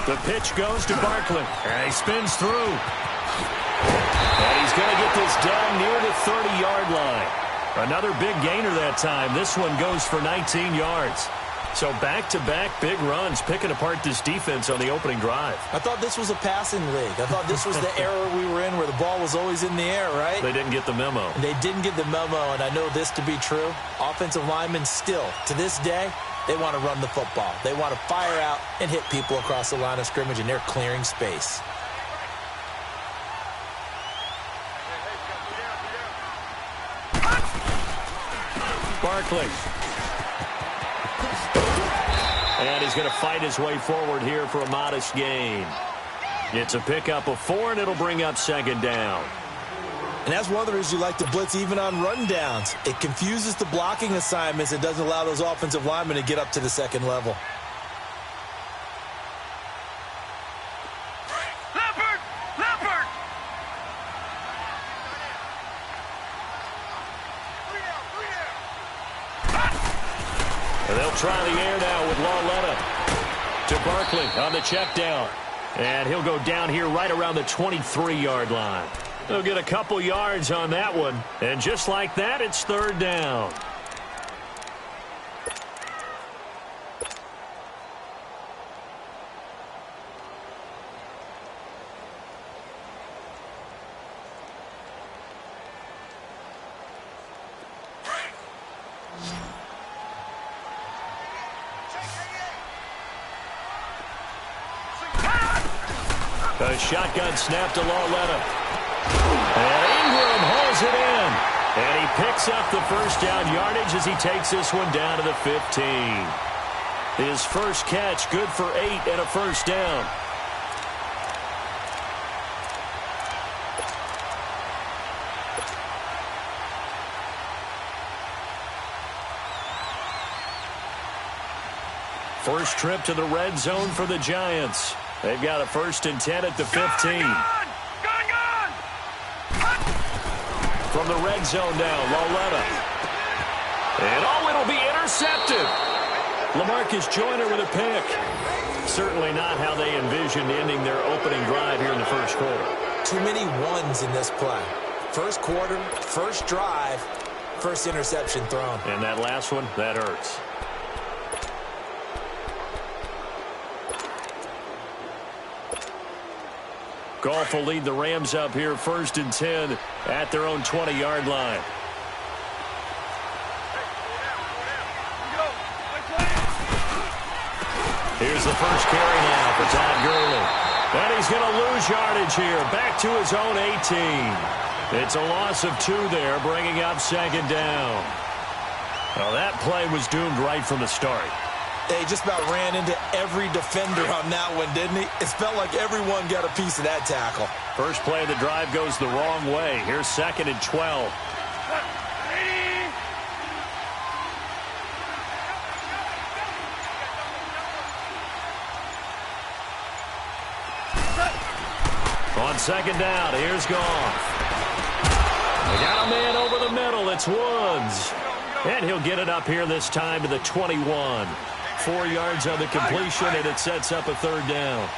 The pitch goes to Barkley. And he spins through. And he's going to get this down near the 30-yard line. Another big gainer that time. This one goes for 19 yards. So back-to-back big runs, picking apart this defense on the opening drive. I thought this was a passing league. I thought this was the era we were in where the ball was always in the air, right? They didn't get the memo. They didn't get the memo, and I know this to be true. Offensive linemen still, to this day, they want to run the football. They want to fire out and hit people across the line of scrimmage, and they're clearing space. Barkley. And he's going to fight his way forward here for a modest gain. It's a pickup of 4, and it'll bring up second down. And that's one of the reasons you like to blitz even on rundowns. It confuses the blocking assignments. It doesn't allow those offensive linemen to get up to the second level. Leopard! And they'll try the air now with Lauletta. To Barkley on the check down. And he'll go down here right around the 23-yard line. They'll get a couple yards on that one. And just like that, it's third down. A shotgun snap to Lauletta. And Ingram hauls it in. And he picks up the first down yardage as he takes this one down to the 15. His first catch, good for 8 and a first down. First trip to the red zone for the Giants. They've got a 1st and 10 at the 15. Gone! From the red zone now, Lauletta. And it'll be intercepted. LaMarcus Joyner with a pick. Certainly not how they envisioned ending their opening drive here in the first quarter. Too many ones in this play. First quarter, first drive, first interception thrown. And that last one, that hurts. Goff will lead the Rams up here 1st and 10 at their own 20-yard line. Here's the first carry now for Todd Gurley. And he's going to lose yardage here. Back to his own 18. It's a loss of 2 there, bringing up second down. Well, that play was doomed right from the start. He just about ran into every defender on that one, didn't he? It felt like everyone got a piece of that tackle. First play of the drive goes the wrong way. Here's 2nd and 12. On second down, here's Goff. They got a man over the middle. It's Woods. And he'll get it up here this time to the 21. 4 yards on the completion, and it sets up a third down.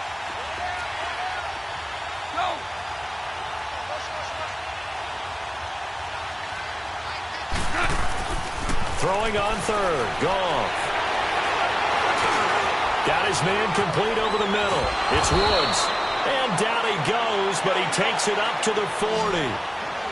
Throwing on third, Goff. Got his man complete over the middle. It's Woods. And down he goes, but he takes it up to the 40.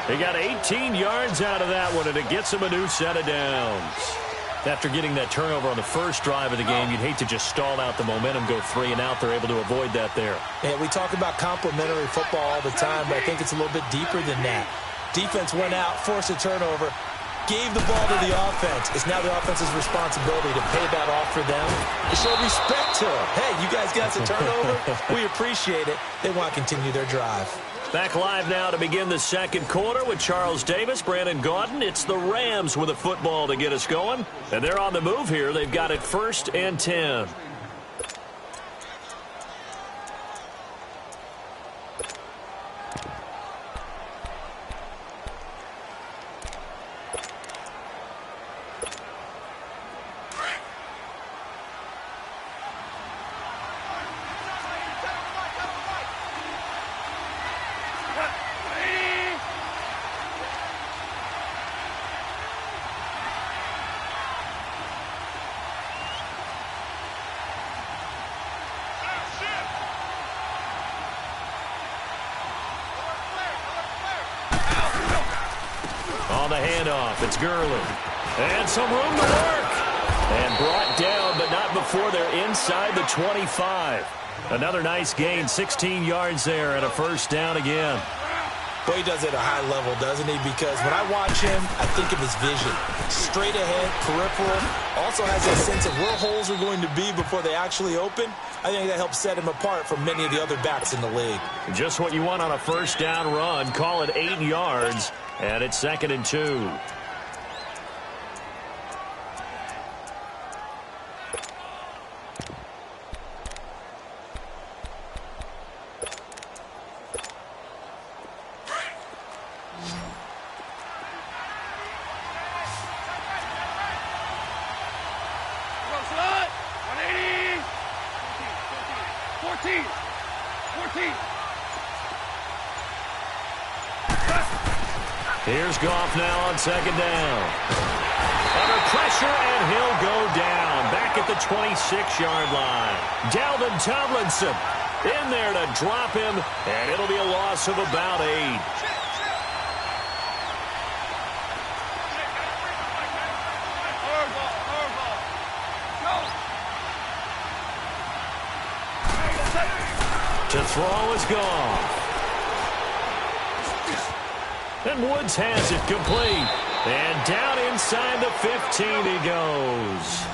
They got 18 yards out of that one, and it gets him a new set of downs. After getting that turnover on the first drive of the game, you'd hate to just stall out the momentum, go 3 and out. They're able to avoid that there. Yeah, we talk about complementary football all the time, but I think it's a little bit deeper than that. Defense went out, forced a turnover, gave the ball to the offense. It's now the offense's responsibility to pay that off for them, to show respect to them. Hey, you guys got the turnover. We appreciate it. They want to continue their drive. Back live now to begin the second quarter with Charles Davis, Brandon Gaudin. It's the Rams with a football to get us going. And they're on the move here. They've got it 1st and 10. On the handoff, it's Gurley. And some room to work. And brought down, but not before they're inside the 25. Another nice gain, 16 yards there, and a first down again. Boy, he does it at a high level, doesn't he? Because when I watch him, I think of his vision. Straight ahead, peripheral. Also has that sense of where holes are going to be before they actually open. I think that helps set him apart from many of the other backs in the league. Just what you want on a first down run. Call it 8 yards, and it's 2nd and 2. Here's Goff now on 2nd down. Under pressure, and he'll go down. Back at the 26-yard line. Dalvin Tomlinson in there to drop him, and it'll be a loss of about 8. To throw is Goff. And Woods has it complete. And down inside the 15 he goes.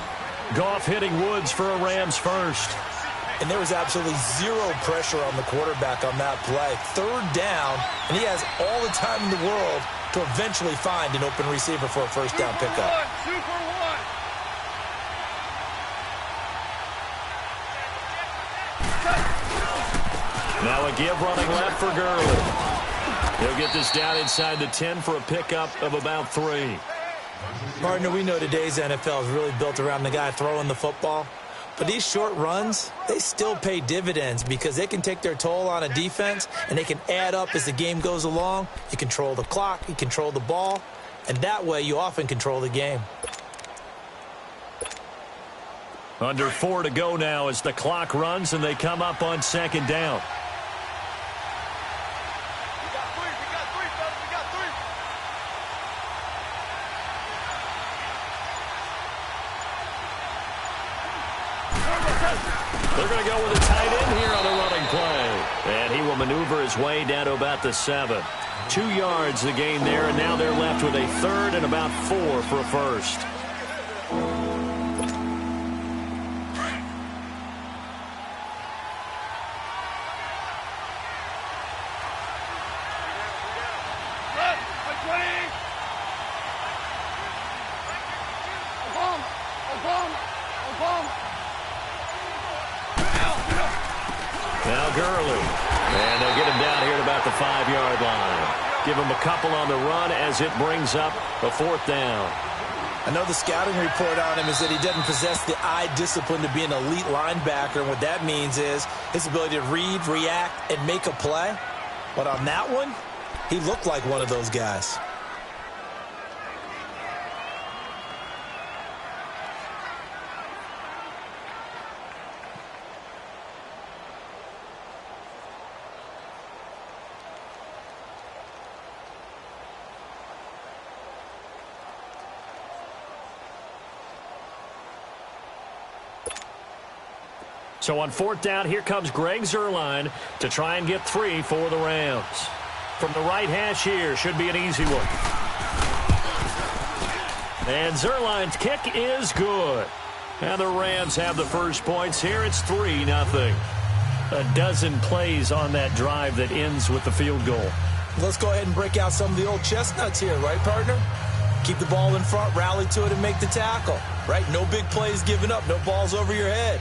Goff hitting Woods for a Rams first. And there was absolutely zero pressure on the quarterback on that play. 3rd down, and he has all the time in the world to eventually find an open receiver for a first down pickup. 2 for 1. Now a give running left for Gurley. He'll get this down inside the 10 for a pickup of about 3. Partner, we know today's NFL is really built around the guy throwing the football. But these short runs, they still pay dividends because they can take their toll on a defense, and they can add up as the game goes along. You control the clock, you control the ball, and that way you often control the game. Under 4 to go now as the clock runs, and they come up on 2nd down. They're going to go with a tight end here on the running play. And he will maneuver his way down to about the 7. 2 yards the gain there, and now they're left with a 3rd and about 4 for a first. Now Gurley. And they'll get him down here at about the 5-yard line. Give him a couple on the run as it brings up a 4th down. I know the scouting report on him is that he doesn't possess the eye discipline to be an elite linebacker. And what that means is his ability to read, react, and make a play. But on that one, he looked like one of those guys. So on 4th down, here comes Greg Zuerlein to try and get 3 for the Rams. From the right hash here, should be an easy one. And Zuerlein's kick is good. And the Rams have the first points here. It's 3-0. A dozen plays on that drive that ends with the field goal. Let's go ahead and break out some of the old chestnuts here, right, partner? Keep the ball in front, rally to it, and make the tackle, right? No big plays given up, no balls over your head.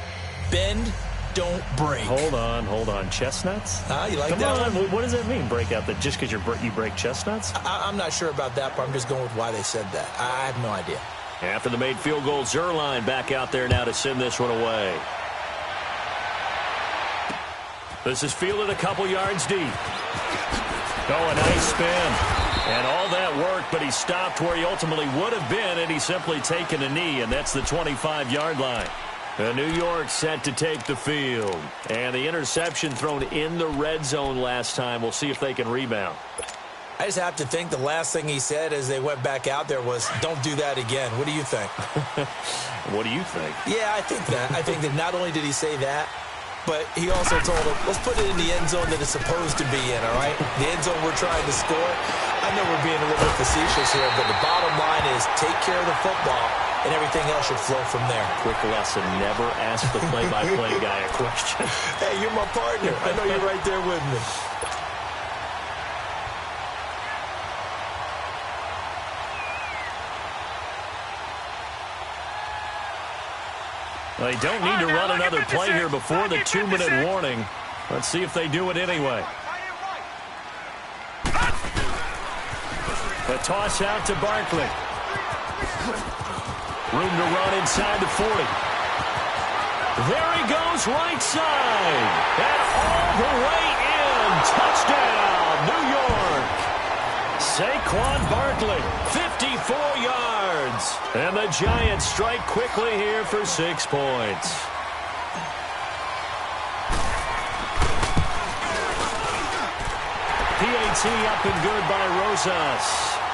Bend, don't break. Hold on. Chestnuts? You like Come that on. one? What does that mean, break out? That just because you break chestnuts? I'm not sure about that, but I'm just going with why they said that. I have no idea. After the made field goal, Zuerlein back out there now to send this one away. This is fielded a couple yards deep. Oh, a nice spin. And all that work, but he stopped where he ultimately would have been, and he's simply taken a knee, and that's the 25-yard line. New York set to take the field. And the interception thrown in the red zone last time. We'll see if they can rebound. I just have to think the last thing he said as they went back out there was, don't do that again. What do you think? What do you think? Yeah, I think that. I think that not only did he say that, but he also told him, let's put it in the end zone that it's supposed to be in, all right? The end zone we're trying to score. I know we're being a little bit facetious here, but the bottom line is take care of the football, and everything else should flow from there. Quick lesson, never ask the play-by-play guy a question. Hey, you're my partner. I know you're right there with me. They don't need to run another play here before the 2-minute warning. Let's see if they do it anyway. A toss out to Barkley. Room to run inside the 40. There he goes, right side. And all the way in. Touchdown, New York. Saquon Barkley, 54 yards. And the Giants strike quickly here for 6 points. PAT up and good by Rosas.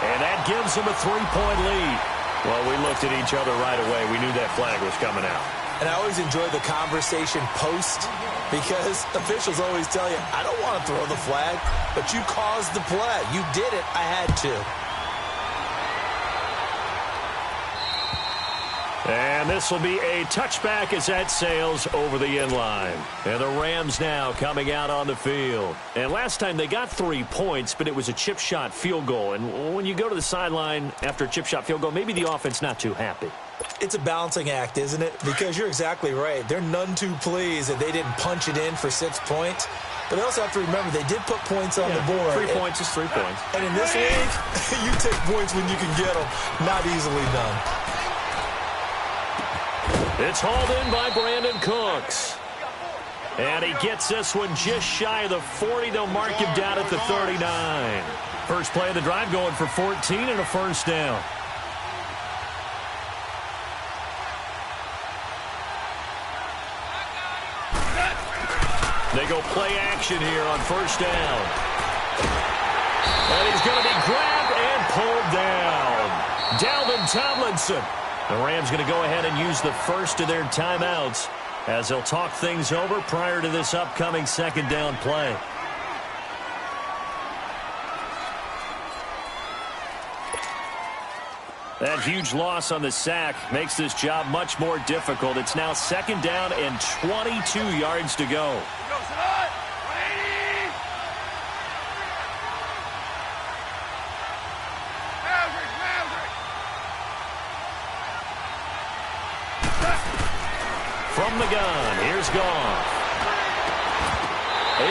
And that gives them a 3-point lead. Well, we looked at each other right away. We knew that flag was coming out. And I always enjoy the conversation post because officials always tell you, I don't want to throw the flag, but you caused the play. You did it. I had to. And this will be a touchback as that sails over the end line. And the Rams now coming out on the field. And last time they got 3 points, but it was a chip shot field goal. And when you go to the sideline after a chip shot field goal, maybe the offense not too happy. It's a balancing act, isn't it? Because you're exactly right. They're none too pleased that they didn't punch it in for 6 points. But they also have to remember they did put points on the board. 3 points is 3 points. And in this league, you take points when you can get them. Not easily done. It's hauled in by Brandon Cooks. And he gets this one just shy of the 40. They'll mark him down at the 39. First play of the drive going for 14 and a first down. They go play action here on first down. And he's going to be grabbed and pulled down. Dalvin Tomlinson. The Rams going to go ahead and use the first of their timeouts as they'll talk things over prior to this upcoming second down play. That huge loss on the sack makes this job much more difficult. It's now second down and 22 yards to go. From the gun, here's Goff.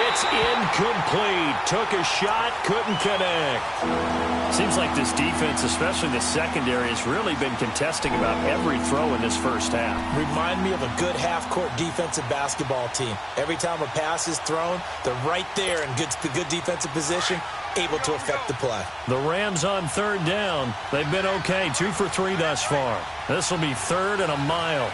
It's incomplete. Took a shot, couldn't connect. Seems like this defense, especially the secondary, has really been contesting about every throw in this first half. Remind me of a good half-court defensive basketball team. Every time a pass is thrown, they're right there in good defensive position, able to affect the play. The Rams on third down. They've been okay, 2 for 3 thus far. This will be third and a mile.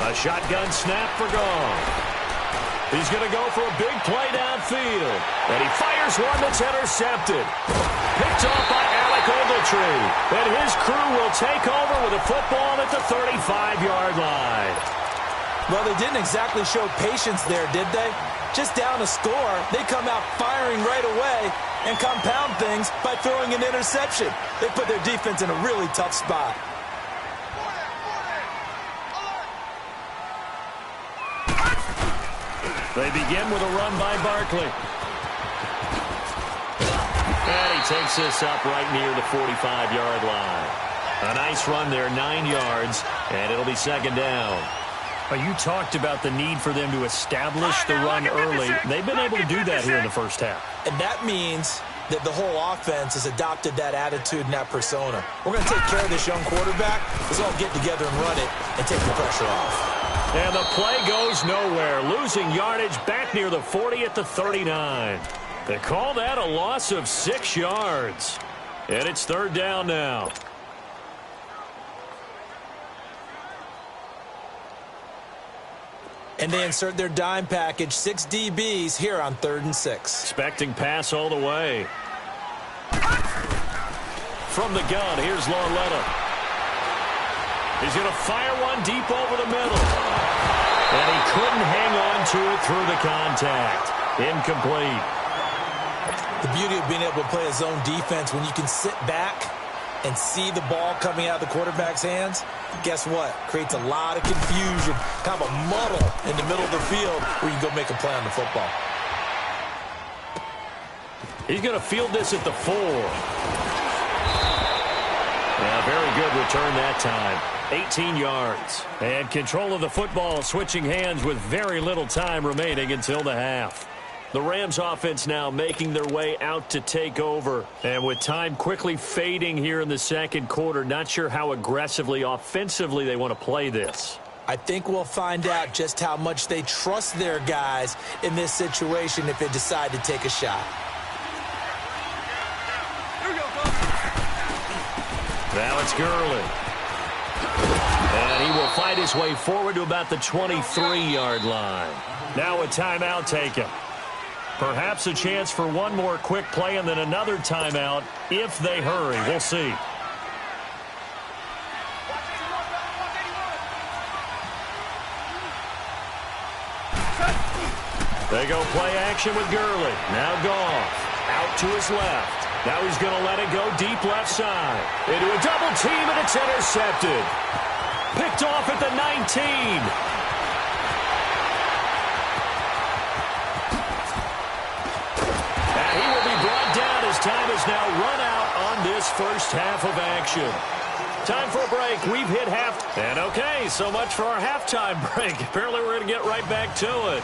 A shotgun snap for Goff. He's going to go for a big play downfield. And he fires one that's intercepted. Picked off by Alec Ogletree. And his crew will take over with a football at the 35-yard line. Well, they didn't exactly show patience there, did they? Just down a score, they come out firing right away and compound things by throwing an interception. They put their defense in a really tough spot. They begin with a run by Barkley. And he takes this up right near the 45-yard line. A nice run there, 9 yards, and it'll be second down. You talked about the need for them to establish the run early. They've been able to do that here in the first half. And that means that the whole offense has adopted that attitude and that persona. We're going to take care of this young quarterback. Let's all get together and run it and take the pressure off. And the play goes nowhere, losing yardage back near the 40 at the 39. They call that a loss of 6 yards. And it's third down now. And they insert their dime package, 6 DBs here on 3rd and 6. Expecting pass all the way. From the gun, here's Lauletta. He's going to fire one deep over the middle. And he couldn't hang on to it through the contact. Incomplete. The beauty of being able to play a zone defense when you can sit back and see the ball coming out of the quarterback's hands, guess what? Creates a lot of confusion, kind of a muddle in the middle of the field where you can go make a play on the football. He's going to field this at the 4. Yeah, very good return that time. 18 yards. And control of the football switching hands with very little time remaining until the half. The Rams offense now making their way out to take over. And with time quickly fading here in the second quarter, not sure how aggressively, offensively they want to play this. I think we'll find out just how much they trust their guys in this situation if they decide to take a shot. Now it's Gurley. And he will fight his way forward to about the 23-yard line. Now a timeout taken. Perhaps a chance for one more quick play and then another timeout if they hurry. We'll see. They go play action with Gurley. Now Goff out to his left. Now he's going to let it go deep left side. Into a double team, and it's intercepted. Picked off at the 19. Time is now run out on this first half of action. Time for a break. We've hit half. And okay, so much for our halftime break. Apparently we're going to get right back to it.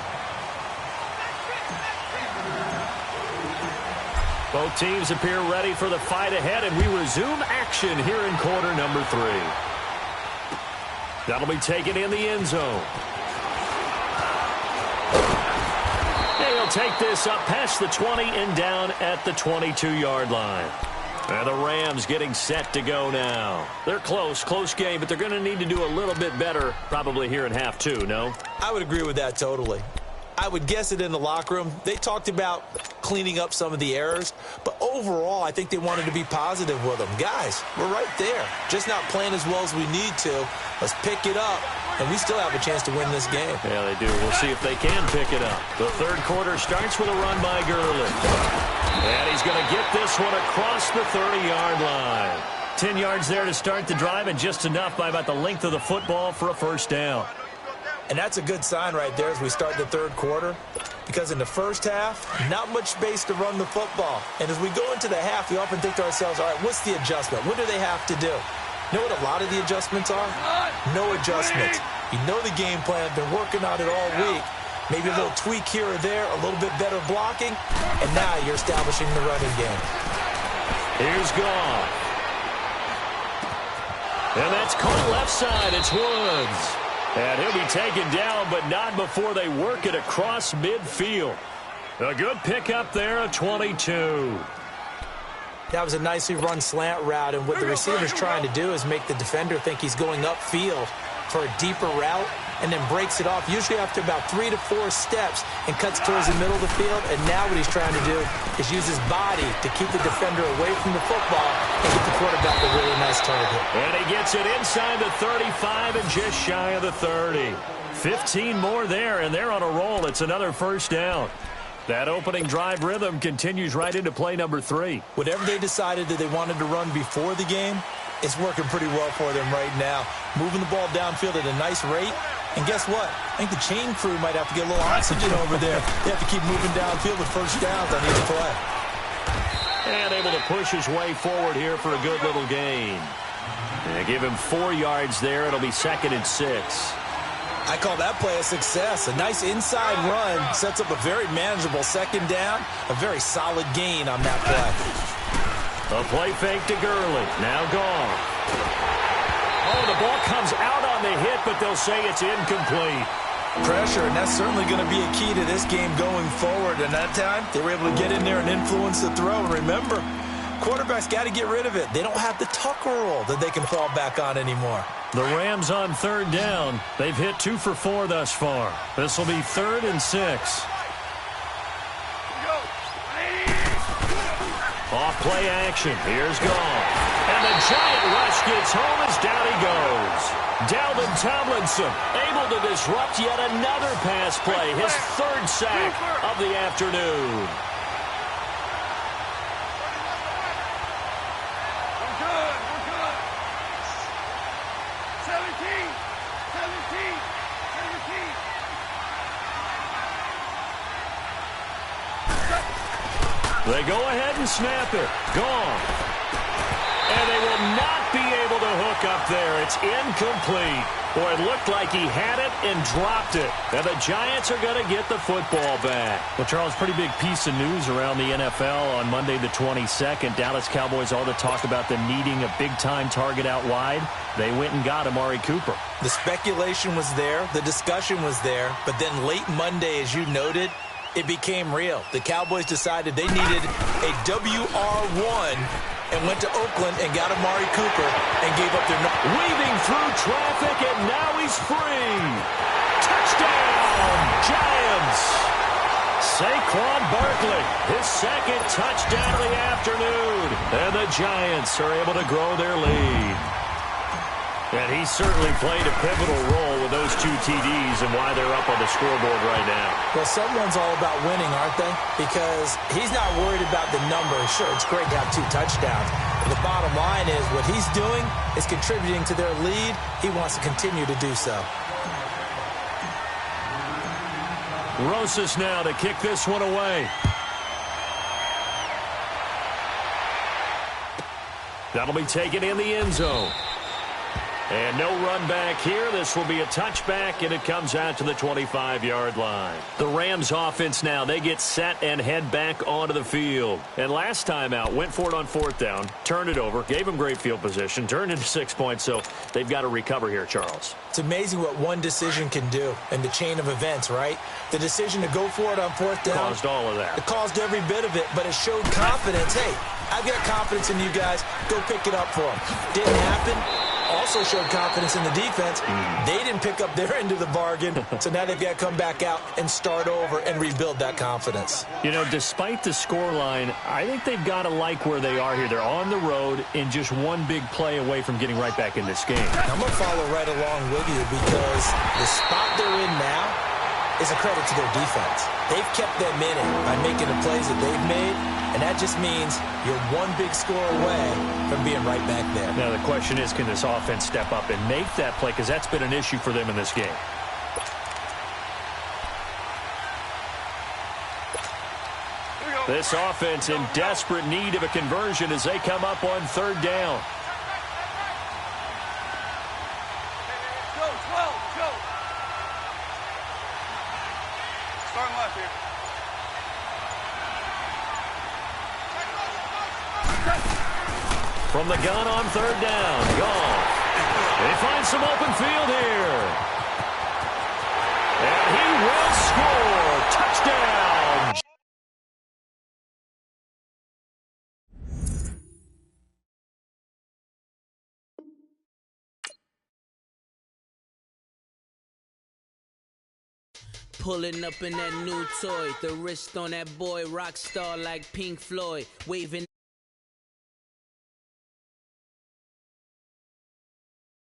Both teams appear ready for the fight ahead, and we resume action here in quarter number 3. That'll be taken in the end zone. He'll take this up past the 20 and down at the 22-yard line. And the Rams getting set to go now. They're close game, but they're going to need to do a little bit better probably here in half 2, no? I would agree with that totally. I would guess it in the locker room. They talked about cleaning up some of the errors, but overall, I think they wanted to be positive with them. Guys, we're right there. Just not playing as well as we need to. Let's pick it up, and we still have a chance to win this game. Yeah, they do. We'll see if they can pick it up. The third quarter starts with a run by Gurley. And he's going to get this one across the 30-yard line. 10 yards there to start the drive, and just enough by about the length of the football for a first down. And that's a good sign right there as we start the third quarter, because in the first half, not much space to run the football. And as we go into the half, we often think to ourselves, all right, what's the adjustment? What do they have to do? You know what a lot of the adjustments are? No adjustments. You know the game plan, been working on it all week. Maybe a little tweak here or there, a little bit better blocking, and now you're establishing the running game. Here's Goff. And that's caught left side. It's Woods. And he'll be taken down, but not before they work it across midfield. A good pickup there at 22. That was a nicely run slant route, and what the receiver's trying to do is make the defender think he's going upfield for a deeper route, and then breaks it off, usually after about 3 to 4 steps, and cuts towards the middle of the field. And now what he's trying to do is use his body to keep the defender away from the football and get the quarterback a really nice target. And he gets it inside the 35 and just shy of the 30. 15 more there, and they're on a roll. It's another first down. That opening drive rhythm continues right into play number 3. Whatever they decided that they wanted to run before the game, it's working pretty well for them right now. Moving the ball downfield at a nice rate. And guess what? I think the chain crew might have to get a little oxygen over there. They have to keep moving downfield with first downs on each play. And able to push his way forward here for a good little gain. And give him 4 yards there. It'll be 2nd and 6. I call that play a success. A nice inside run sets up a very manageable second down. A very solid gain on that play. A play fake to Gurley. Now gone. Oh, the ball comes out on the hit, but they'll say it's incomplete. Pressure, and that's certainly going to be a key to this game going forward. And that time, they were able to get in there and influence the throw. And remember, Quarterbacks got to get rid of it. They don't have the Tucker rule that they can fall back on anymore. The Rams on third down. They've hit 2 for 4 thus far. This will be 3rd and 6. Off play action. Here's Goff. And the giant rush gets home as down he goes. Dalvin Tomlinson able to disrupt yet another pass play. His 3rd sack of the afternoon. They go ahead and snap it. Gone. And they will not be able to hook up there. It's incomplete. Boy, it looked like he had it and dropped it. And the Giants are going to get the football back. Well, Charles, pretty big piece of news around the NFL on Monday the 22nd. Dallas Cowboys, all the talk about them needing a big-time target out wide. They went and got Amari Cooper. The speculation was there. The discussion was there. But then late Monday, as you noted, it became real. The Cowboys decided they needed a WR1 and went to Oakland and got Amari Cooper and gave up their number. Weaving through traffic, and now he's free. Touchdown, Giants. Saquon Barkley, his 2nd touchdown of the afternoon. And the Giants are able to grow their lead. And he certainly played a pivotal role with those 2 TDs and why they're up on the scoreboard right now. Well, someone's all about winning, aren't they? Because he's not worried about the number. Sure, it's great to have 2 touchdowns. But the bottom line is what he's doing is contributing to their lead. He wants to continue to do so. Rosas now to kick this one away. That'll be taken in the end zone. And no run back here. This will be a touchback, and it comes out to the 25-yard line. The Rams offense now, they get set and head back onto the field. And last time out, went for it on 4th down, turned it over, gave them great field position, turned into 6 points, so they've got to recover here, Charles. It's amazing what one decision can do in the chain of events, right? The decision to go for it on 4th down. Caused all of that. It caused every bit of it, but it showed confidence. Hey, I've got confidence in you guys. Go pick it up for them. Didn't happen. Also showed confidence in the defense. They didn't pick up their end of the bargain, so now they've got to come back out and start over and rebuild that confidence. You know, despite the scoreline, I think they've got to like where they are here. They're on the road and just one big play away from getting right back in this game. I'm going to follow right along with you because the spot they're in now is a credit to their defense. They've kept them in it by making the plays that they've made, and that just means you're one big score away from being right back there. Now the question is, can this offense step up and make that play? Because that's been an issue for them in this game. This offense in desperate need of a conversion as they come up on 3rd down. Starting left here. From the gun on 3rd down. Gone. They find some open field here. And he will score. Touchdown. Pulling up in that new toy, the wrist on that boy, rock star like Pink Floyd, waving